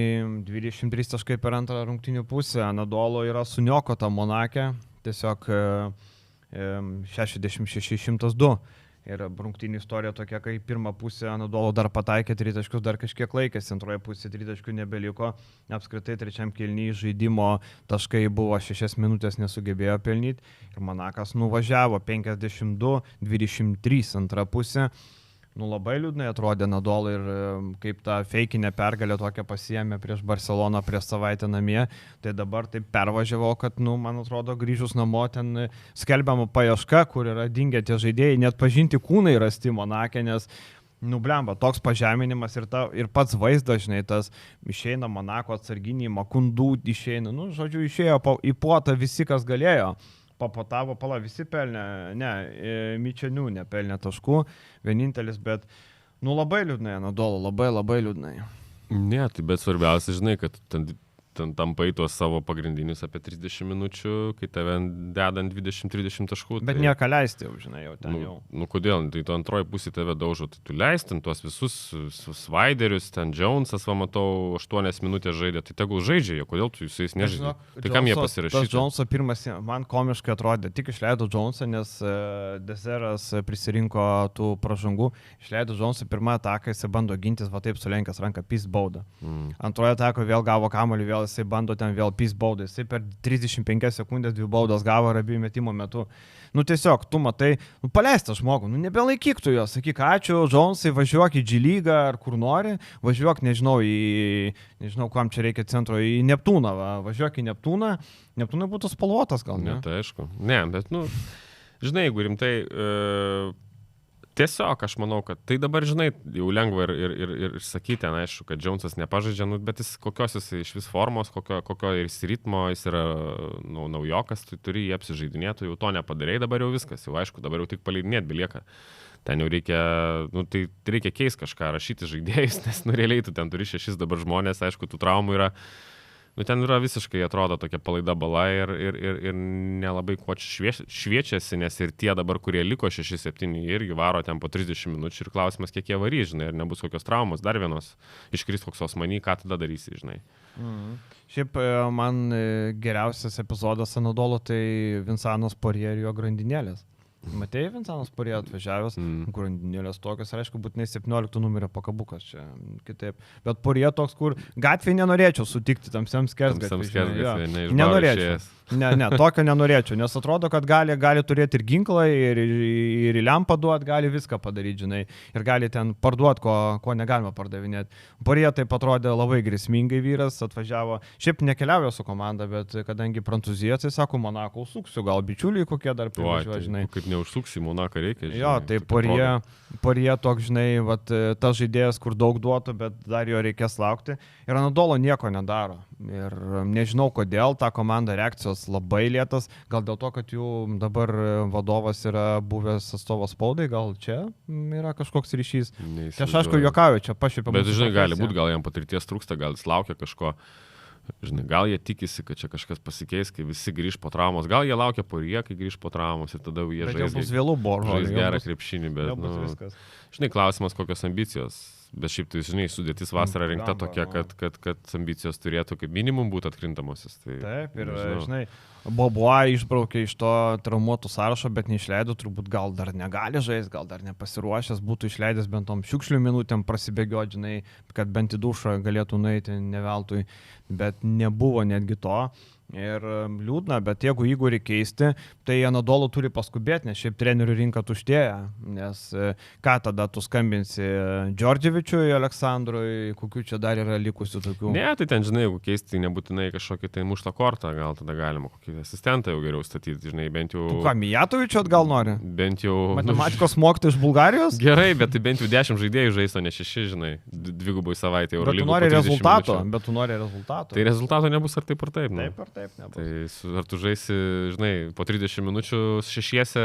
23 taškai per antrą rungtynių pusę, Anadolo yra suniokota Monake, tiesiog 66-102 ir rungtynių istorija tokia, kai pirmą pusę Anadolo dar pataikė 3 taškus, dar kažkiek laikėsi, antroje pusėje 3 taškų nebeliko, apskritai 3 kėliny žaidimo taškai buvo 6 minutės nesugebėjo pelnyti ir Monakas nuvažiavo 52-23 antrą pusę. labai liūdnai atrodė Nadal ir kaip tą feikinę pergalę tokią pasiėmė prieš Barceloną prieš savaitę namie, tai dabar taip pervažiavo, kad, man atrodo, grįžus namo ten skelbiama paieška, kur yra dingę tie žaidėjai, net pažinti kūnai rasti Monake, nes blemba, toks pažeminimas ir pats vaizdas, žinai, tas išeina Monako atsarginiai, Makundų išeina, žodžiu, išėjo į puotą visi, kas galėjo. Papatavo, visi pelnė, Mičenių nepelnė taškų, vienintelis, bet, labai liūdnai, Nadal, labai liūdnai. Ne, tai bet svarbiausia, žinai, kad ten tampai tuos savo pagrindinius apie 30 minučių, kai tave dedant 20-30 taškų. Bet nieko leisti jau, žinai, jau ten jau. Kodėl? Tai tu antroji pusė tave daužo, tai tu leistum tuos visus Svaiderius, ten Jonesas, matau, 8 minutės žaidė, tai tegul žaidžia, kodėl tu su jais nežaidži? Tai kam jie pasirašyti? Tas Joneso pirmas man komiškai atrodė, tik išleido Jonesą, nes Dezeras prisirinko tų pražangų, išleido Jonesą pirmą ataką, jis bando gintis, va taip sulenkęs ranką, pys baudą. Antroje atako vėl gavo kamuolį, vėl jisai bando ten vėl pys baudą, jisai per 35 sekundės 2 baudas gavo ir abiejų metimo metu. Tiesiog, tu matai, paleistą žmogų, nebelaikyk tu jo, sakyk, ačiū, Jonesai, važiuok į G lygą ar kur nori, važiuok, nežinau, kam čia reikia centro, į Neptūną, važiuok į Neptūną, Neptūnai būtų spalvotas gal, ne? Tai aišku, ne, bet, žinai, jeigu rimtai, tiesiog aš manau, kad tai dabar, žinai, jau lengva ir sakyti, aišku, kad Jonesas nepažaidžia, bet jis kokios jis iš vis formos, kokio ir ritmo, jis yra naujokas, tu turi jį apsižaidinėti, jau to nepadarėjai, dabar jau viskas, jau aišku, dabar jau tik paleidinėti belieka. Ten jau reikia, tai reikia keisti kažką, rašyti žaidėjus, nes realiai tu ten turi 6 dabar žmonės, aišku, tų traumų yra. Ten yra visiškai, atrodo, tokia palaida bala ir nelabai kuo šviečiasi, nes ir tie dabar, kurie liko 6-7, irgi varo ten po 30 minučių ir klausimas, kiek jie varys, žinai, ir nebus kokios traumos, dar vienos iškris koks osmany, ką tada darysi, žinai. Šiaip man geriausias epizodas Nadalo tai Vinsanas Poirier ir jo grandinėlės. Matėjai Vinsanas Poirier atvažiavęs, grandinėlės tokios, ir aišku, būtinai 17 numerio pakabukas čia kitaip. Bet Poirier toks, kur gatvėje nenorėčiau sutikti tamsiam skersgatviui. Nenorėčiau. Ne, tokio nenorėčiau, nes atrodo, kad gali turėti ir ginklą, ir į lempą duoti, gali viską padaryti, žinai, ir gali ten parduoti, ko negalima pardavinėti. Poirier taip atrodė labai grėsmingai vyras, atvažiavo, šiaip nekeliauja su komanda, bet kadangi Prancūzija, tai sako, Monako užsuksiu, gal bičiuliai kokie dar privažiuoja, žinai. Kaip neužsuksi, Monaką reikia, žinai. Jo, tai Poirier toks, žinai, tas žaidėjas, kur daug duotų, bet dar jo reikės laukti. Ir Nadalo nieko nedaro. Ir nežinau kodėl, ta komanda reakcijos labai lėtas, gal dėl to, kad jų dabar vadovas yra buvęs atstovas spaudai, gal čia yra kažkoks ryšys. Aš aišku, juokauju, čia pašiepė. Bet žinai, gali būti, gal jam patirties trūksta, gal jis laukia kažko. Žinai, gal jie tikisi, kad čia kažkas pasikeis, kai visi grįž po traumos. Gal jie laukia Poirier, kai grįž po traumos ir tada jie žais. Bet jau bus vėlų borho. Žais gerą krepšinį, bet, žinai, klausimas, kokios ambicijos. Bet šiaip tai, žinai, sudėtis vasarą rinkta tokia, kad ambicijos turėtų kaip minimum būti atkrintamosios. Tai, taip, ir žinai, Boboa išbraukė iš to traumuotų sąrašo, bet neišleido, turbūt gal dar negali žaisti, gal dar nepasiruošęs, būtų išleidęs bent tom šiukšlių minutėm prasibėgioti, žinai, kad bent į dušą galėtų nueiti neveltui, bet nebuvo netgi to. Ir liūdna, bet jeigu Igorį keisti, tai Nadalo turi paskubėti, nes šiaip trenerių rinka tuštėja, nes ką tada tu skambinsi Džordževičiui, Aleksandrui, kokių čia dar yra likusių tokių. Ne, tai ten, žinai, jeigu keisti nebūtinai kažkokį tai muštą kortą, gal tada galima kokį asistentą jau geriau statyti, žinai, bent jau... Tu ką, Mijatovičiu atgal nori? Bent jau... Matematikos mokytojas iš Bulgarijos? Gerai, bet tai bent jau 10 žaidėjų žaisto, ne 6, žinai, 2 savaitę Eurolygų. Bet tu nori rezultato. Tai rezultato nebus ar taip ar taip. Taip ar taip nebus. Tai ar tu žaisi, žinai, po 30 minučių 6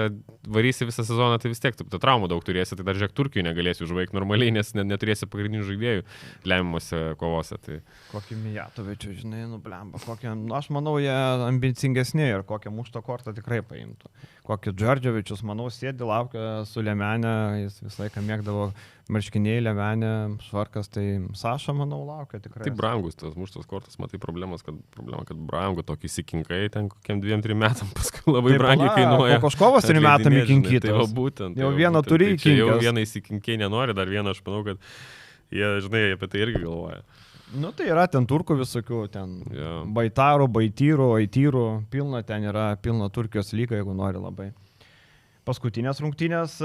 varysi visą sezoną, tai vis tiek tu traumų daug turėsi, tai dar žiūrėk Turkijų negalėsi užvaikti normaliai, nes neturėsi pagrindinių žaidėjų lemiamuose kovose. Tai... Kokį Mijatovičių, žinai, nublemba, aš manau, jie ambicingesni ir kokią muštą kortą tikrai paimtų. Kokį Džordževičius, manau, sėdi, laukia su Lemenė, jis visą laiką mėgdavo marškiniai, Lemenė, Švarkas, tai Saša, manau, laukia tikrai. Tai brangus tas muštas kortas, matai problema, kad brangu tokį įsikinkai, ten kokiam 2-3 metam paskui labai brangiai kainuoja. Koškovas 3 metam įkinkytas. Tai jau būtent. Jau vieną turi įkinkas. Jau vieną įsikinkai nenori, dar vieną aš manau, kad jie, žinai, apie tai irgi galvoja. Nu tai yra ten turkų visokių, ten Baitarų, Baityrų, Aityrų, pilna ten yra, pilna Turkijos lyga, jeigu nori labai. paskutinės rungtynės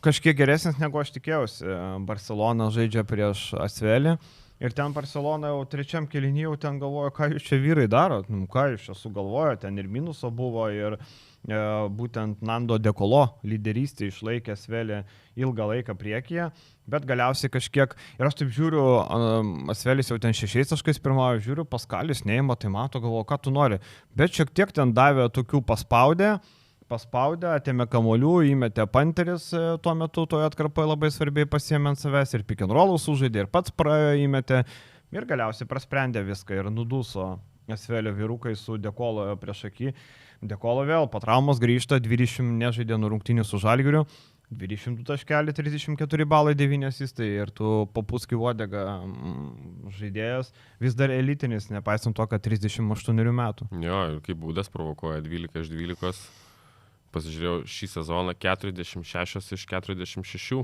kažkiek geresnės negu aš tikėjausi. Barcelona žaidžia prieš Asvelį ir ten Barcelona jau trečiam kėlinyje jau ten galvojo, ką jūs čia vyrai darot, ką jūs čia sugalvojo, ten ir minuso buvo ir būtent Nando De Colo lyderystė išlaikė Asvelį ilgą laiką priekyje, bet galiausiai kažkiek, ir aš taip žiūriu, Asvelis jau ten 6 taškais pirmauja, žiūriu, Paskalis neima, tai mato, galvoju, ką tu nori, bet šiek tiek ten davė tokių paspaudė, atėmė kamolių, įmetė Panteris tuo metu, toje atkarpoje labai svarbiai pasiėmė ant savęs ir pick and rollus sužaidė ir pats praėjo įmetė ir galiausiai prasprendė viską ir nuduso Asvelio vyrukai su De Colo prieš akį. De Colo vėl po traumos grįžta, 20 nežaidė nuo rungtynių su Žalgiriu, 22 taškelį, 34 balai, 9 asistai ir tu papuski uodegą žaidėjas vis dar elitinis, nepaisant to, kad 38 metų. Jo, ir kaip būdas provokuoja 12 iš 12. Pasižiūrėjau šį sezoną 46 iš 46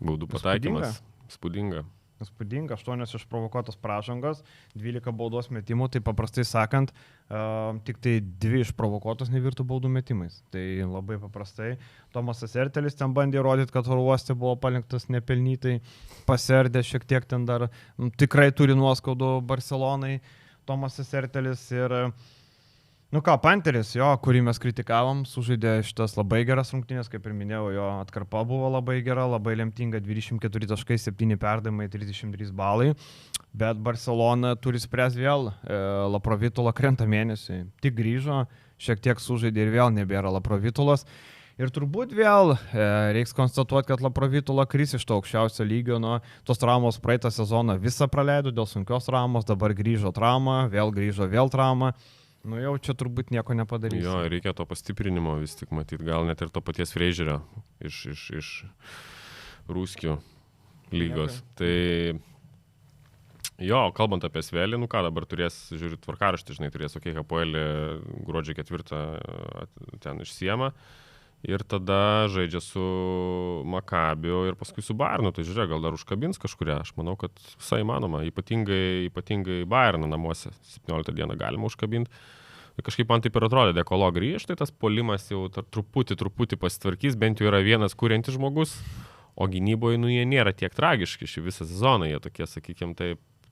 baudų pataikymas. Spūdinga. 8 išprovokuotos pražangos, 12 baudos metimų, tai paprastai sakant, tik tai 2 išprovokuotos nevirtų baudų metimais. Tai labai paprastai. Tomasas Ertelis ten bandė įrodyti, kad oro uoste buvo palinktas nepelnytai, paserdė šiek tiek ten dar, tikrai turi nuoskaudų Barcelonai, Tomasas Ertelis ir Panteris, kurį mes kritikavom, sužaidė šitas labai geras rungtynės, kaip ir minėjau, jo atkarpa buvo labai gera, labai lemtinga, 24 taškai, 7 perdavimai, 33 balai, bet Barcelona turi spręs vėl, Laprovitola krenta mėnesį, tik grįžo, šiek tiek sužaidė ir vėl nebėra Laprovitolas. Ir turbūt vėl reiks konstatuoti, kad Laprovitola kris iš to aukščiausio lygio, nuo tos traumos praeitą sezoną visą praleido dėl sunkios traumos, dabar grįžo trauma, vėl grįžo vėl trauma. Jau čia turbūt nieko nepadarys. Jo, reikia to pastiprinimo vis tik matyti, gal net ir to paties Freižerio iš Rūskių lygos. Tai jo, kalbant apie Asvelį, ką dabar turės, žiūrėt, tvarkaraštį, turės Hapoelį gruodžio 4 ten išsiema ir tada žaidžia su Makabiu ir paskui su Bayernu, tai žiūrėk, gal dar užkabins kažkuria, aš manau, kad visai įmanoma, ypatingai Bayerną namuose 17 dieną galima užkabinti. Ir kažkaip man taip ir atrodė, De Colo grįž, tai tas polimas jau truputį pasitvarkys, bent jau yra vienas kuriantis žmogus, o gynyboje, jie nėra tiek tragiški šį visą sezoną, jie tokie, sakykime,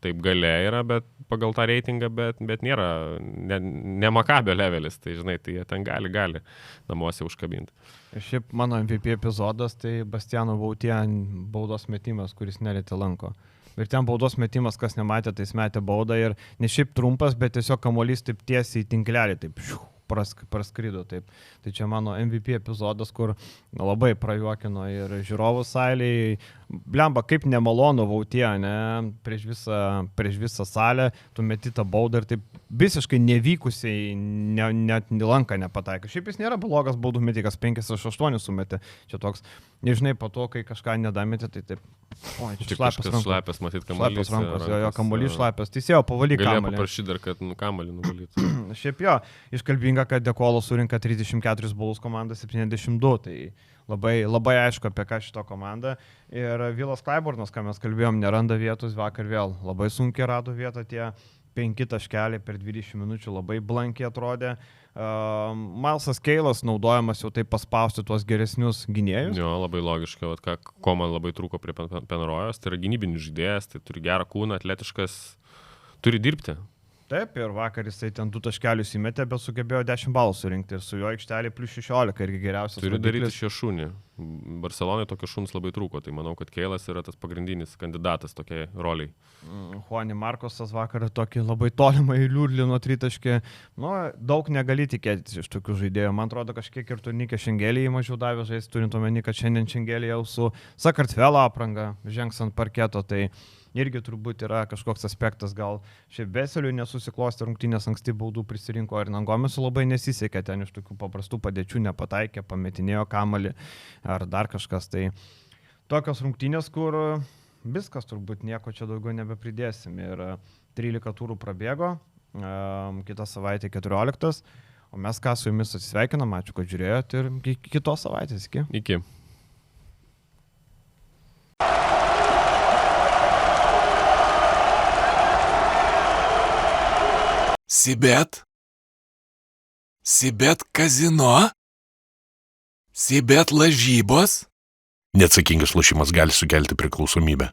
taip gale yra, bet pagal tą reitingą, bet nėra, ne Makabio levelis, tai tai jie ten gali namuose užkabinti. Šiaip mano MVP epizodas, tai Bastiano Vautien baudos metimas, kuris neretė lanko. Ir ten baudos metimas, kas nematė, tai jis metė baudą ir ne šiaip trumpas, bet tiesiog kamuolys taip tiesiai į tinklelį, taip praskrido. Taip. Tai čia mano MVP epizodas, kur labai prajuokino ir žiūrovų salėje. Blemba, kaip nemalonu Vautie, ne? Prieš visą salę, tu meti tą baudą ir taip visiškai nevykusiai net lanką nepataikė. Šiaip jis nėra blogas baudų metikas, 5 iš 8 sumetė. Čia toks, nežinai, po to, kai kažką nedametė, tai taip. O, čia šlapias, matyt, kamuolys. Šlapias rankos, jo kamuolys šlapias. Teisėjo, pavalyk kamuolį. Galėjo paprašyti dar, kad kamuolį nuvalytų. Šiaip jo, iškalbinga, kad De Colo surinka 34 baudus, komanda 72, tai labai aišku, apie ką šito komanda. Ir Vilas Klaiburnas, ką mes kalbėjom, neranda vietos, vakar vėl labai sunkiai rado vietą, tie 5 taškeliai per 20 minučių labai blankiai atrodė. Milesas Keilas naudojamas jau taip paspausti tuos geresnius gynėjus. Jo, labai logiška, ko man labai trūko prie Penrojos, tai yra gynybinis žaidėjas, tai turi gerą kūną, atletiškas, turi dirbti. Taip, ir vakar jisai ten 2 taškelius įmetė, bet sugebėjo 10 balų surinkti ir su jo aikštelė plus 16 irgi geriausias. Turi daryti šie šunį. Barcelonai tokio šuns labai trūko, tai manau, kad Keilas yra tas pagrindinis kandidatas tokiai roliai. Juani Markosas vakar tokį labai tolimą įliūrlino tritaškį. Daug negali tikėtis iš tokių žaidėjų. Man atrodo, kažkiek ir turnikė Šengelijai mažiau davė žaisti, turint omeny, kad šiandien Šengelija jau su Sakartvelo apranga žengs ant parketo, tai irgi turbūt yra kažkoks aspektas, gal šiaip Veseliui nesusiklosti rungtynės, anksti baudų prisirinko ir Nangomesu labai nesisekė, ten iš tokių paprastų padėčių nepataikė, pametinėjo kamalį ar dar kažkas. Tai tokios rungtynės, kur viskas turbūt nieko čia daugiau nebepridėsim ir 13 turų prabėgo, kitą savaitę 14, o mes ką su jumis atsisveikinam, ačiū, kad žiūrėjot ir kitos savaitės. Iki. Sibet Казино? Sibet lažybos? Neatsakingas lošimas gali sukelti priklausomybę.